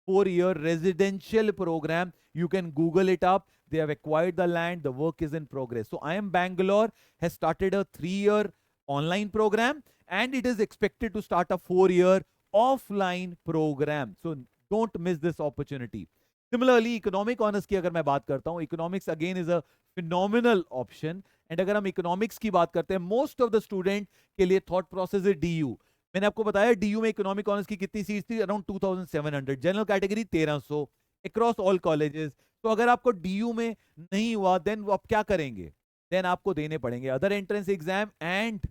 4-year residential program. You can Google it up. They have acquired the land. The work is in progress. So IIM Bangalore has started a 3-year online program, and it is expected to start a 4-year offline program. So don't miss this opportunity. Similarly, economic honors की अगर मैं बात करता हूँ, economics again is a phenomenal option. And अगर हम economics की बात करते हैं, most of the student के लिए thought process है DU. मैंने आपको बताया DU में इकोनॉमिक ऑनर्स की कितनी सीट्स थी? Around 2700. General category 1300 across all colleges. तो अगर आपको DU में नहीं हुआ, देन आप क्या करेंगे? देन आपको देने पड़ेंगे other entrance exam. And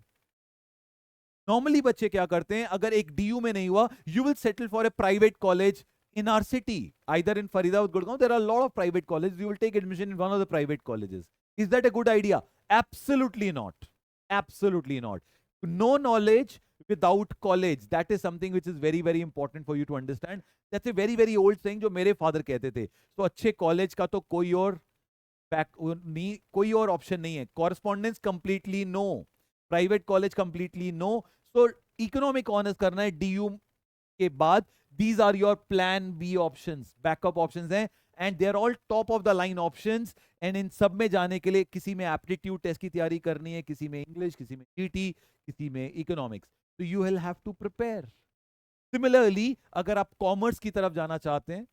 normally बच्चे क्या करते हैं, अगर एक DU में नहीं हुआ, you will settle for a private college in our city, either in Faridabad, Gurgaon. There are a lot of private colleges. You will take admission in one of the private colleges. Is that a good idea? Absolutely not. Absolutely not. No knowledge without college. That is something which is very very important for you to understand. That's a very very old saying जो मेरे father कहते थे. So अच्छे college का तो कोई और नहीं, कोई और ऑप्शन नहीं है. Correspondence completely no. Private college completely no. So economic honours करना है DU के बाद, these are your plan B options, backup options हैं, and they are all top of the line options. And इन सब में जाने के लिए किसी में एप्टीट्यूड टेस्ट की तैयारी करनी है, किसी में इंग्लिश, किसी में जीटी, किसी में इकोनॉमिक्स, तो you will have to prepare. Similarly अगर आप कॉमर्स की तरफ जाना चाहते हैं,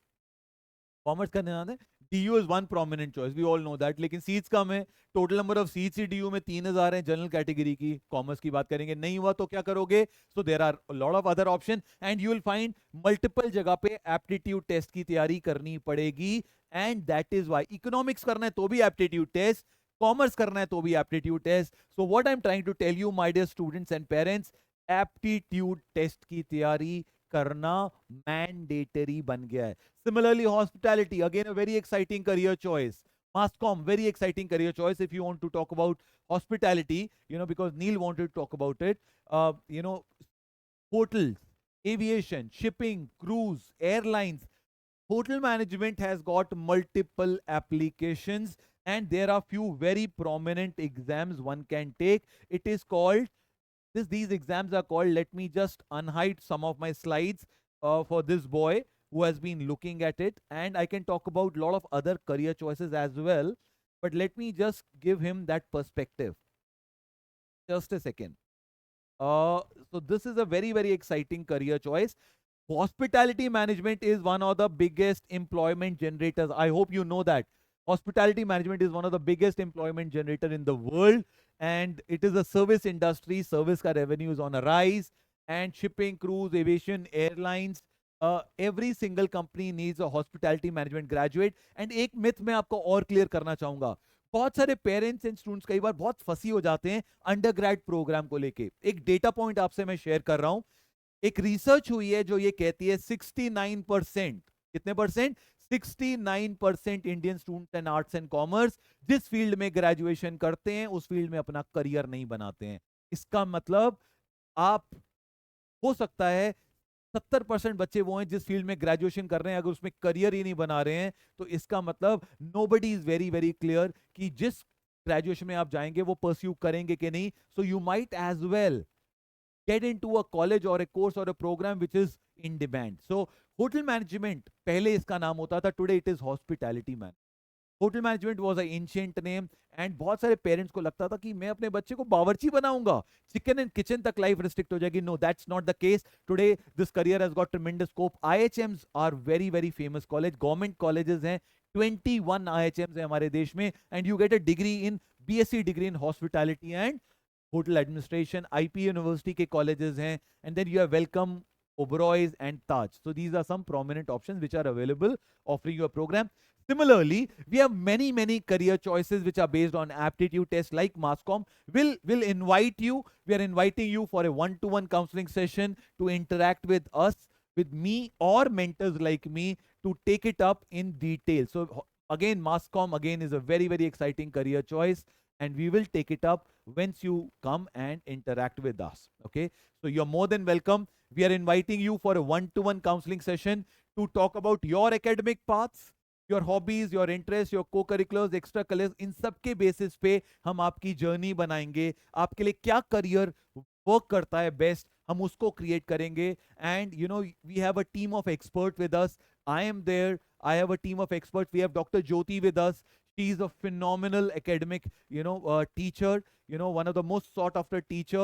कॉमर्स करने जाते हैं, DU is one prominent choice, we all know that, लेकिन सीट्स कम है। टोटल नंबर ऑफ सीट्स ही DU में 3000 है जनरल कैटेगरी की। कॉमर्स की बात करेंगे, नहीं हुआ तो क्या करोगे? So there are lot of other option and you will find multiple जगह पे एप्टीट्यूड टेस्ट की तैयारी करनी पड़ेगी। And that is why economics करना है तो भी एप्टीट्यूड टेस्ट, कॉमर्स करना है तो भी aptitude test. So what I am trying to tell you my dear students and parents, aptitude test की तैयारी करना मैंडेटरी बन गया है। Similarly, hospitality, again a very exciting career choice. Masscom, very exciting career choice if you want to talk about hospitality, because Neil wanted to talk about it. Hotels, aviation, shipping, cruise, airlines. Hotel management has got multiple applications, and there are few very prominent exams one can take. It is called, these exams are called, let me just unhide some of my slides for this boy who has been looking at it, and I can talk about a lot of other career choices as well, but let me just give him that perspective. Just a second. So this is a very, very exciting career choice. Hospitality management is one of the biggest employment generators. I hope you know that. Hospitality management is one of the biggest employment generator in the world, and it is a service industry. Service ka revenue is on a rise, and shipping, cruise, aviation, airlines, every single company needs a hospitality management graduate. And एक myth मैं आपको और clear करना चाहूंगा, बहुत सारे parents and students कई बार बहुत फंसी हो जाते हैं अंडरग्रेड प्रोग्राम को लेके। एक डेटा पॉइंट आपसे मैं शेयर कर रहा हूं, एक रिसर्च हुई है जो ये कहती है 69%, कितने percent? 69% Indian students and arts and commerce जिस फील्ड में ग्रेजुएशन करते हैं उस फील्ड में अपना करियर नहीं बनाते हैं। इसका मतलब आप, हो सकता है 70% बच्चे वो हैं जिस फील्ड में ग्रेजुएशन कर रहे हैं, अगर उसमें करियर ही नहीं बना रहे हैं, तो इसका मतलब nobody is very very clear कि जिस ग्रेजुएशन में आप जाएंगे वो परस्यू करेंगे कि नहीं। So you might as well get into a college or a course or a program which is in demand. So hotel management पहले इसका नाम होता था, today it is hospitality man. Hotel management was a ancient name, and बहुत सारे parents को लगता था कि मैं अपने बच्चे को बावर्ची बनाऊंगा, चिकन एंड किचन तक लाइफ रिस्ट्रिक्ट हो जाएगी। No, that's not the case. Today this career has got tremendous scope. IHMs are very very famous college, government colleges हैं, 21 आईएचएम्स हैं हमारे देश में, and you get a degree in, BSc degree in hospitality and hotel administration. IP university के colleges हैं, and then you have welcome, Oberoi's and Taj. So these are some prominent options which are available offering you a program. Similarly, we have many career choices which are based on aptitude tests like Masscom. Will invite you, we are inviting you for a one-to-one counseling session to interact with us, with me or mentors like me, to take it up in detail. So again, Masscom again is a very very exciting career choice, and we will take it up once you come and interact with us. Okay, so you're more than welcome. We are inviting you for a one-to-one counseling session to talk about your academic paths, your hobbies, your interests, your co-curriculars, extra curriculars. इन सब के basis पे हम आपकी journey बनाएंगे, आपके लिए क्या career work करता है बेस्ट, हम उसको क्रिएट करेंगे। And we have a team of expert with us. I am there, I have a team of experts. We have Dr. Jyoti with us. She is a phenomenal academic, teacher, one of the most sought after teacher.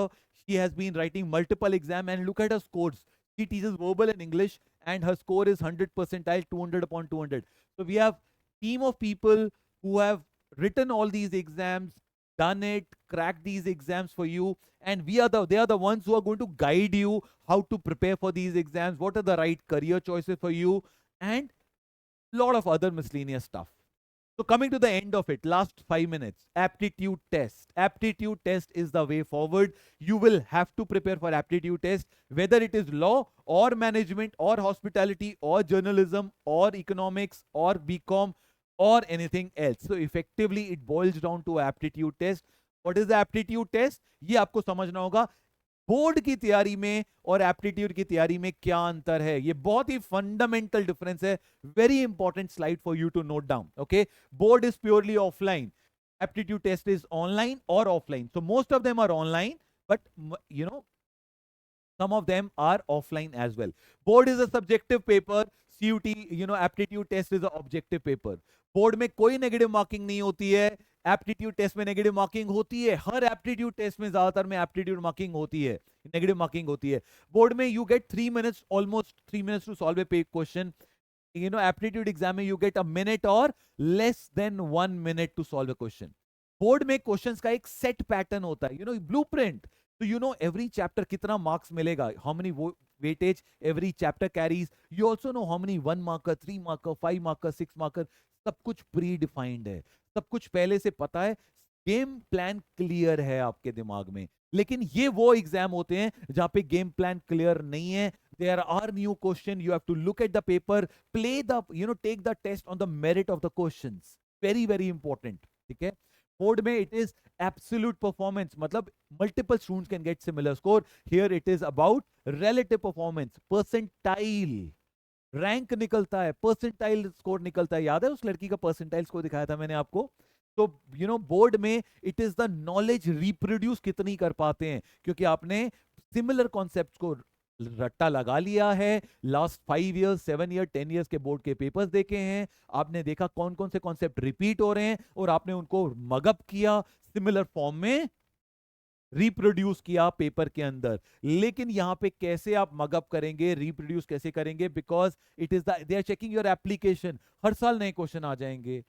She has been writing multiple exam, and look at her scores. She teaches verbal and English, and her score is 100 percentile, 200 upon 200. So we have team of people who have written all these exams, done it, cracked these exams for you, and they are the ones who are going to guide you how to prepare for these exams, what are the right career choices for you, and lot of other miscellaneous stuff. So coming to the end of it, last 5 minutes, aptitude test. Aptitude test is the way forward. You will have to prepare for aptitude test, whether it is law or management or hospitality or journalism or economics or BCom or anything else. So effectively it boils down to aptitude test. What is the aptitude test? ये आपको समझना होगा। Board की तैयारी में और aptitude की तैयारी में क्या अंतर है, ये बहुत ही फंडामेंटल डिफरेंस है। Very important slide for you to note down. Okay, board is purely offline, aptitude test is online और offline. So most of them are online, but Some of them are offline as well. Board is a subjective paper. CUT, aptitude test is a objective paper. Board में कोई negative marking नहीं होती है, aptitude test में negative marking होती है. हर aptitude test में ज्यादातर में एप्टीट्यूड मार्किंग होती है, नेगेटिव मार्किंग होती है. बोर्ड में you get 3 minutes, almost 3 minutes to solve a question. Aptitude exam में यू गेट अ मिनट और less than 1 minute to solve a question. Board में क्वेश्चंस का एक सेट पैटर्न होता है, ब्लूप्रिंट. तो एवरी चैप्टर कितना मार्क्स मिलेगा, how many weightage every chapter carries. You also know how many 1 marker, 3 marker, 5 marker, 6 marker. सब कुछ प्री डिफाइंड है, सब कुछ पहले से पता है, गेम प्लान क्लियर है आपके दिमाग में. लेकिन ये वो एग्जाम होते हैं जहां पे गेम प्लान क्लियर नहीं है. There are new question. You have to look at the paper, play the, take the test on the merit of the questions. Very, very important. ठीक है. बोर्ड में it is absolute performance, मतलब multiple students can get similar score. Here it is about relative performance, percentile. Rank निकलता है, percentile score निकलता है. याद है उस लड़की का परसेंटाइल स्कोर दिखाया था मैंने आपको. तो बोर्ड में it is the knowledge reproduce कितनी कर पाते हैं, क्योंकि आपने सिमिलर कॉन्सेप्ट को रट्टा लगा लिया है. लास्ट 5 years, 7 years, 10 years के बोर्ड के पेपर्स देखे हैं, आपने देखा कौन कौन से कॉन्सेप्ट रिपीट हो रहे हैं और आपने उनको मगअप किया, सिमिलर फॉर्म में रिप्रोड्यूस किया पेपर के अंदर. लेकिन यहां पे कैसे आप मगअप करेंगे, रिप्रोड्यूस कैसे करेंगे, because it is they are checking your application. हर साल नए क्वेश्चन आ जाएंगे,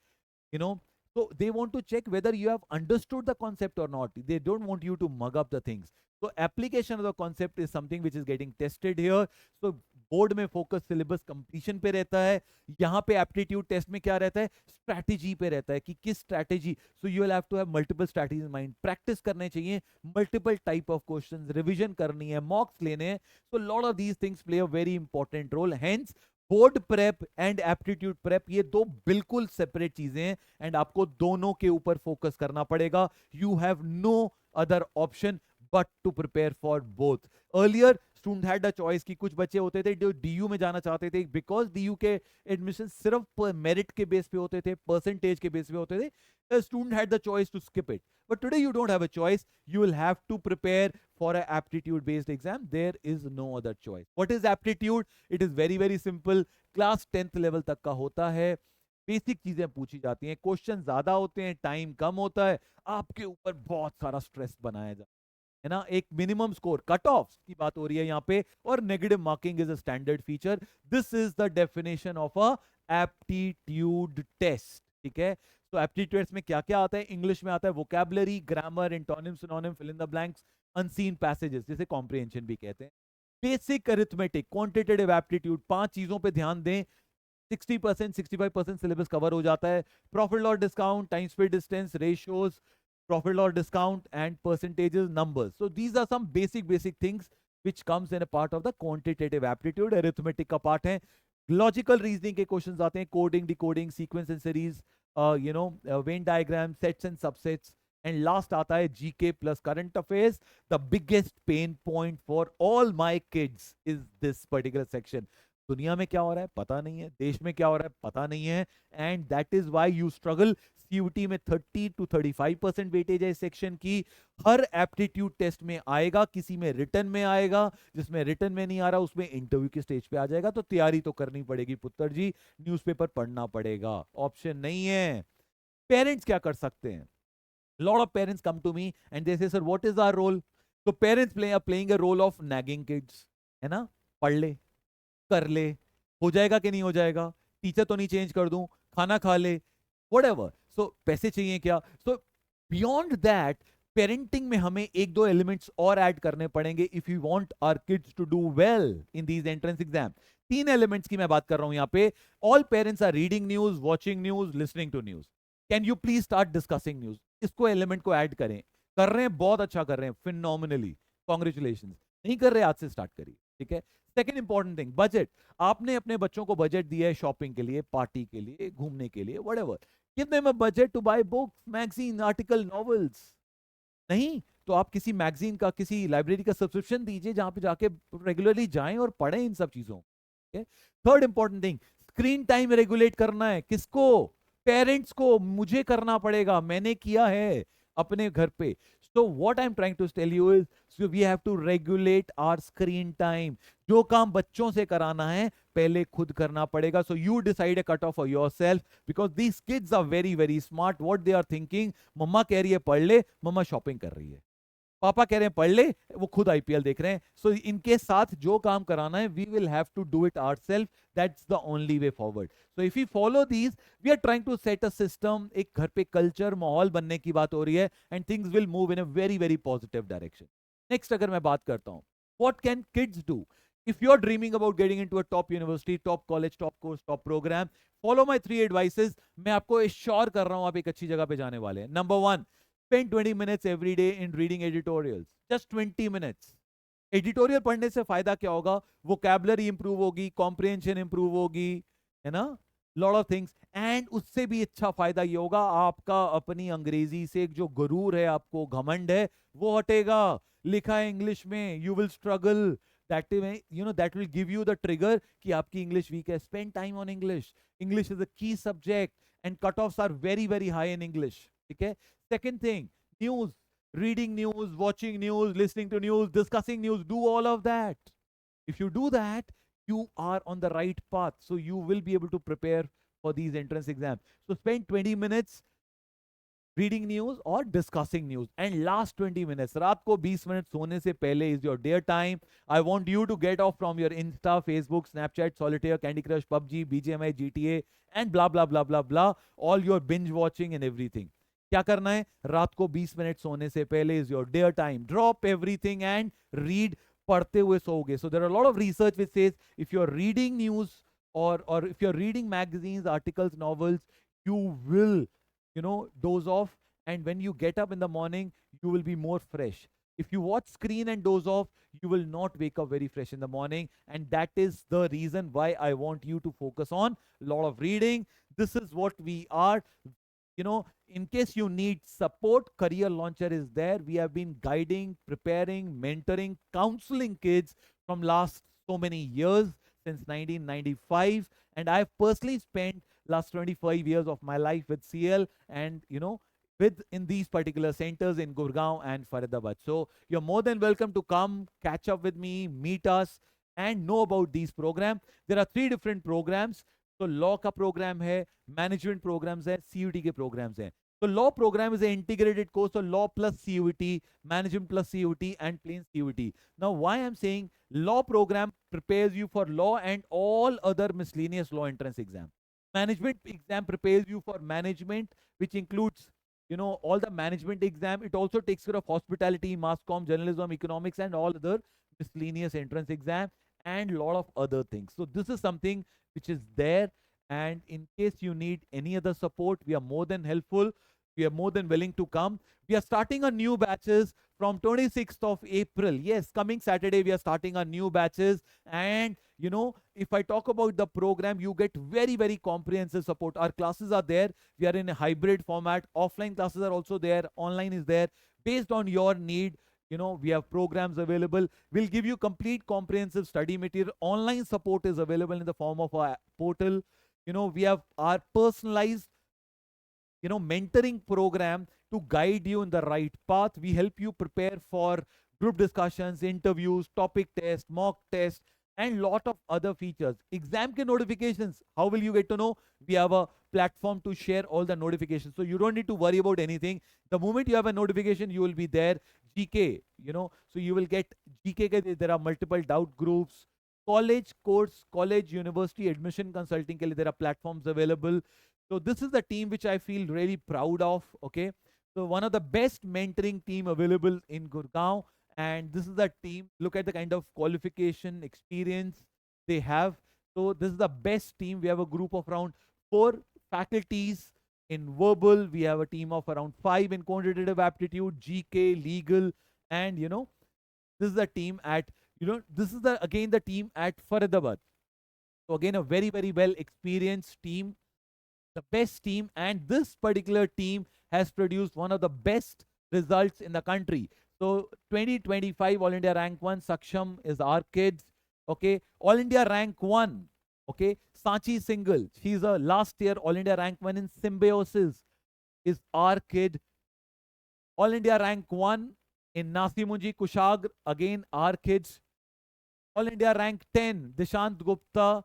so they want to check whether you have understood the concept or not. They don't want you to mug up the things. So application of the concept is something which is getting tested here. So board में focus syllabus completion पे रहता है. यहाँ पे aptitude test में क्या रहता है, स्ट्रैटेजी पे रहता है कि किस strategy. So you will have to have multiple strategy in mind. Practice करने चाहिए, multiple type of questions revision करनी है, मॉक्स लेने हैं. So lot of these things play a very important role. Hence board prep and aptitude prep, ये दो बिल्कुल separate चीजें हैं एंड आपको दोनों के ऊपर फोकस करना पड़ेगा. You have no other option but to prepare for both. Earlier student had a choice कि कुछ बच्चे होते थे जो डीयू में जाना चाहते थे, बिकॉज डीयू के एडमिशन सिर्फ मेरिट के बेस पे होते थे, परसेंटेज के बेस पे होते थे. The student had the choice to skip it. But today you don't have a choice. You will have to prepare for an aptitude based exam. There is no other choice. What is aptitude? It is very, very simple. Class 10th level तक का होता है. Basic चीजें पूछी जाती हैं, question ज्यादा होते हैं, टाइम कम होता है, आपके ऊपर बहुत सारा स्ट्रेस बनाया जाता है ना. एक मिनिमम स्कोर, कट ऑफ की बात हो रही है यहाँ पे, और negative marking is a standard feature. This is the definition of a aptitude test. ठीक है. तो एप्टीट्यूड टेस्ट में क्या क्या आता है, इंग्लिश में आता है vocabulary, grammar, antonym, synonym, fill in the blanks, unseen passages जिसे कॉम्प्रिहेंशन भी कहते हैं. बेसिक अरिथमेटिक, क्वांटिटेटिव एप्टीट्यूड, 5 चीजों पे ध्यान दें. 60%, 65% सिलेबस कवर हो जाता है. Profit loss discount, time speed distance, ratios, profit loss discount and percentages, numbers. So these are some basic things which comes in a part of the quantitative aptitude. Arithmetic का part है. Logical reasoning के questions आते हैं, coding, decoding, sequence and series, Venn diagram, sets and subsets. And last आता है GK plus current affairs. The biggest pain point for all my kids is this particular section. दुनिया में क्या हो रहा है पता नहीं है, देश में क्या हो रहा है पता नहीं है, and that is why you struggle. CUT में 30 to 35% वेटेज है इस सेक्शन की. हर एप्टीट्यूड टेस्ट में आएगा, किसी में रिटर्न में आएगा, जिसमें रिटर्न में नहीं आ रहा उसमें इंटरव्यू के स्टेज पे आ जाएगा. तो तैयारी तो करनी पड़ेगी पुत्र जी, न्यूज़पेपर पढ़ना पड़ेगा, ऑप्शन नहीं है. पेरेंट्स क्या कर सकते हैं? Lot of parents come to me and they say sir what is our role. तो parents playing a role of nagging kids, है ना. पढ़ ले, कर ले, हो जाएगा कि नहीं हो जाएगा, टीचर तो नहीं चेंज कर दूं, खाना खा ले, व्हाटएवर. सो पैसे चाहिए क्या. सो बियॉन्ड दैट पेरेंटिंग में हमें 1-2 एलिमेंट्स और ऐड करने पड़ेंगे if you want our kids to do well in these entrance exam. 3 elements की मैं बात कर रहा हूं यहां पे. All parents are reading news, watching news, listening to news. Can you please start discussing news. इसको एलिमेंट को ऐड करें. कर रहे हैं, बहुत अच्छा कर रहे हैं, फिनोमिनली, कांग्रेचुलेशंस. नहीं कर रहे, आज से स्टार्ट करिए. ठीक है. Second important thing, budget. आपने अपने बच्चों को बजट दिया है शॉपिंग के लिए, पार्टी के लिए, घूमने के लिए, व्हाटएवर. कितने में budget to buy books, magazine, article, novels. नहीं तो आप किसी मैगजीन का, किसी लाइब्रेरी का सब्सक्रिप्शन दीजिए जहां पे जाके रेगुलरली जाएं और पढ़ें इन सब चीजों. Third important thing, screen time regulate करना है. किसको? पेरेंट्स को. मुझे करना पड़ेगा, मैंने किया है अपने घर पे. So what I'm trying to tell you is, so we have to regulate our screen time. जो काम बच्चों से कराना है पहले खुद करना पड़ेगा. So you decide a cutoff for yourself, because these kids are very very smart. What they are thinking, मम्मा कह रही है पढ़ ले, मम्मा शॉपिंग कर रही है, पापा कह रहे हैं पढ़ ले, वो खुद आईपीएल देख रहे हैं. सो इनके साथ जो काम कराना है, we will have to do it ourselves. That's the only way forward. So if you follow these, we are trying to set a system. एक घर पे कल्चर, माहौल बनने की बात हो रही है, and things will move in a very very positive direction. Next अगर मैं बात करता हूं, what can kids do if you're dreaming about getting into a top university, top college, top course, top program, follow my 3 advices. मैं आपको assure कर रहा हूं आप एक अच्छी जगह पे जाने वाले हैं. Number 1, spend 20 minutes every day in reading editorials. Just 20 minutes. Editorial पढ़ने से फायदा क्या होगा? वोकैबुलरी इंप्रूव होगी, कॉम्प्रिहेंशन इंप्रूव होगी, है ना, लॉट ऑफ थिंग्स. एंड उससे भी अच्छा फायदा ये होगा, आपका अपनी अंग्रेजी से एक जो गुरूर है, आपको घमंड है, वो हटेगा. लिखा है इंग्लिश में, you will struggle. That you know that will give you the trigger कि आपकी इंग्लिश वीक है. Spend time on English. English is a key subject and cut offs are very very high in English. ठीक है. Second thing, news. Reading news, watching news, listening to news, discussing news, do all of that. If you do that, you are on the right path. So you will be able to prepare for these entrance exams. So spend 20 minutes reading news or discussing news. And last 20 minutes, रात को 20 minute सोने से पहले is your dear time. I want you to get off from your Insta, Facebook, Snapchat, Solitaire, Candy Crush, PUBG, BGMI, GTA, and blah, blah, blah, blah, blah. All your binge watching and everything. क्या करना है? रात को 20 minute सोने से पहले is your dear time. Drop everything and read. पढ़ते हुए सोओगे. So there are a lot of research which says if you're reading news or if you're reading magazines, articles, novels, you will, you know, doze off, and when you get up in the morning, you will be more fresh. If you watch screen and doze off, you will not wake up very fresh in the morning, and that is the reason why I want you to focus on a lot of reading. This is what we are. You know, in case you need support, Career Launcher is there. We have been guiding, preparing, mentoring, counseling kids from last so many years, since 1995, and I've personally spent last 25 years of my life with CL, and you know, with in these particular centers in Gurgaon and Faridabad. So you're more than welcome to come, catch up with me, meet us, and know about these programs. There are 3 different programs. तो law का program है, management programs है, CUT के programs हैं. तो law program is integrated course, so law plus CUT, management plus CUT, and plain CUT. Now why I'm saying law program prepares you for law and all other miscellaneous law entrance exam. Management exam prepares you for management, which includes, you know, all the management exam. It also takes care of hospitality, mass comm, journalism, economics, and all other miscellaneous entrance exam, and a lot of other things. So this is something which is there, and in case you need any other support, we are more than helpful. We are more than willing to come. We are starting a new batches from 26th of April. Yes, coming Saturday we are starting our new batches. And you know, if I talk about the program, you get very very comprehensive support. Our classes are there. We are in a hybrid format. Offline classes are also there, online is there. Based on your need, you know, we have programs available. We'll give you complete comprehensive study material. Online support is available in the form of a portal. You know, we have our personalized, you know, mentoring program to guide you in the right path. We help you prepare for group discussions, interviews, topic tests, mock tests, and lot of other features. Exam ke notifications, how will you get to know? We have a platform to share all the notifications, so you don't need to worry about anything. The moment you have a notification, you will be there. GK, you know, so you will get GK. There are multiple doubt groups. College course, college, university admission consulting ke liye there are platforms available. So this is the team which I feel really proud of. Okay, so one of the best mentoring team available in Gurgaon, and this is the team. Look at the kind of qualification experience they have. So this is the best team. We have a group of around 4 faculties in verbal. We have a team of around 5 in quantitative aptitude, GK, legal, and you know, this is the team at, you know, this is the again the team at Faridabad. So again, a very very well experienced team, the best team, and this particular team has produced one of the best results in the country. So 2025 All India Rank 1 Saksham is our kids. Okay, All India Rank 1. Okay, Sachi Singhal, she's a last year All India Rank 1 in symbiosis, is our kid. All India rank 1 in Nasimunji Kushag, again our kids. All India rank 10, Dishant Gupta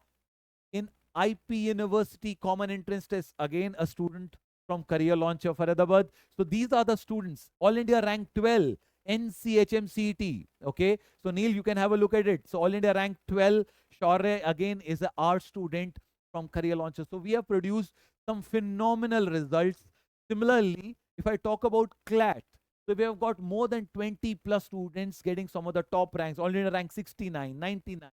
in IP University Common Entrance Test, again a student from Career Launch of Faridabad. So these are the students. All India rank 12, NCHMCT. Okay, so Neil, you can have a look at it. So All India rank 12, Shaurya again is a art student from Career Launcher. So we have produced some phenomenal results. Similarly, if I talk about CLAT, so we have got more than 20 plus students getting some of the top ranks. All India rank 69, 99.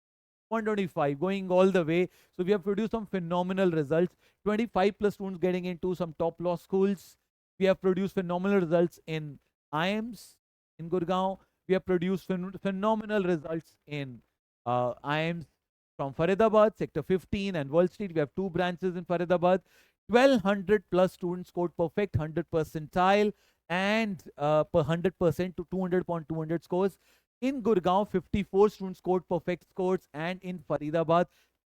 125 going all the way. So we have produced some phenomenal results. 25 plus students getting into some top law schools. We have produced phenomenal results in IIMS in Gurgaon. We have produced phenomenal results in IIMS from Faridabad, Sector 15 and Wall Street. We have two branches in Faridabad. 1200 plus students scored perfect 100 percentile and per 100% to 200 upon 200 scores. In Gurgaon, 54 students scored perfect scores, and in Faridabad,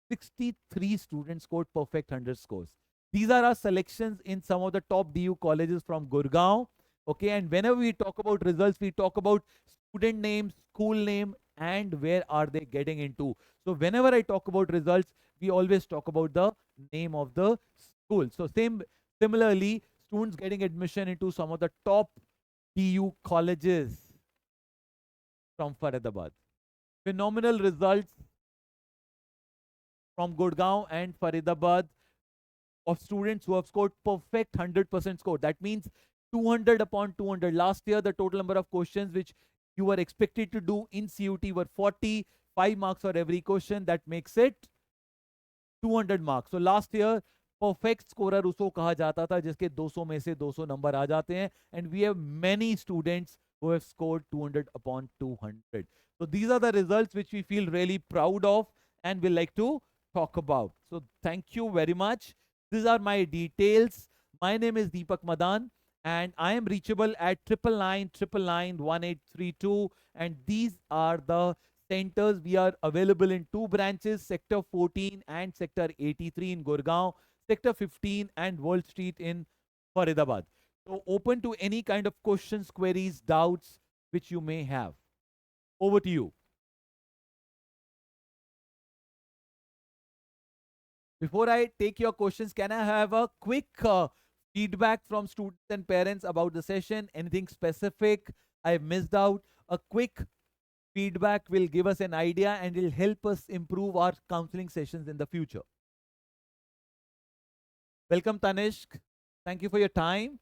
63 students scored perfect 100 scores. These are our selections in some of the top DU colleges from Gurgaon. Okay, and whenever we talk about results, we talk about student name, school name, and where are they getting into. So whenever I talk about results, we always talk about the name of the school. So similarly, students getting admission into some of the top DU colleges from Faridabad. Phenomenal results from Gurgaon and Faridabad of students who have scored perfect 100% score. That means 200 upon 200. Last year, the total number of questions which you were expected to do in CUT were 40, 5 marks for every question. That makes it 200 marks. So last year, perfect scorer उसको कहा जाता था जिसके 200 में से 200 number आ जाते हैं. And we have many students who have scored 200 upon 200. So these are the results which we feel really proud of and will like to talk about. So thank you very much. These are my details. My name is Deepak Madan and I am reachable at 999 and these are the centers. We are available in two branches, Sector 14 and Sector 83 in Gurgaon, Sector 15 and Wall Street in Faridabad. So open to any kind of questions, queries, doubts which you may have. Over to you. Before I take your questions, can I have a quick feedback from students and parents about the session? Anything specific I missed out? A quick feedback will give us an idea and will help us improve our counseling sessions in the future. Welcome, Tanishq. Thank you for your time.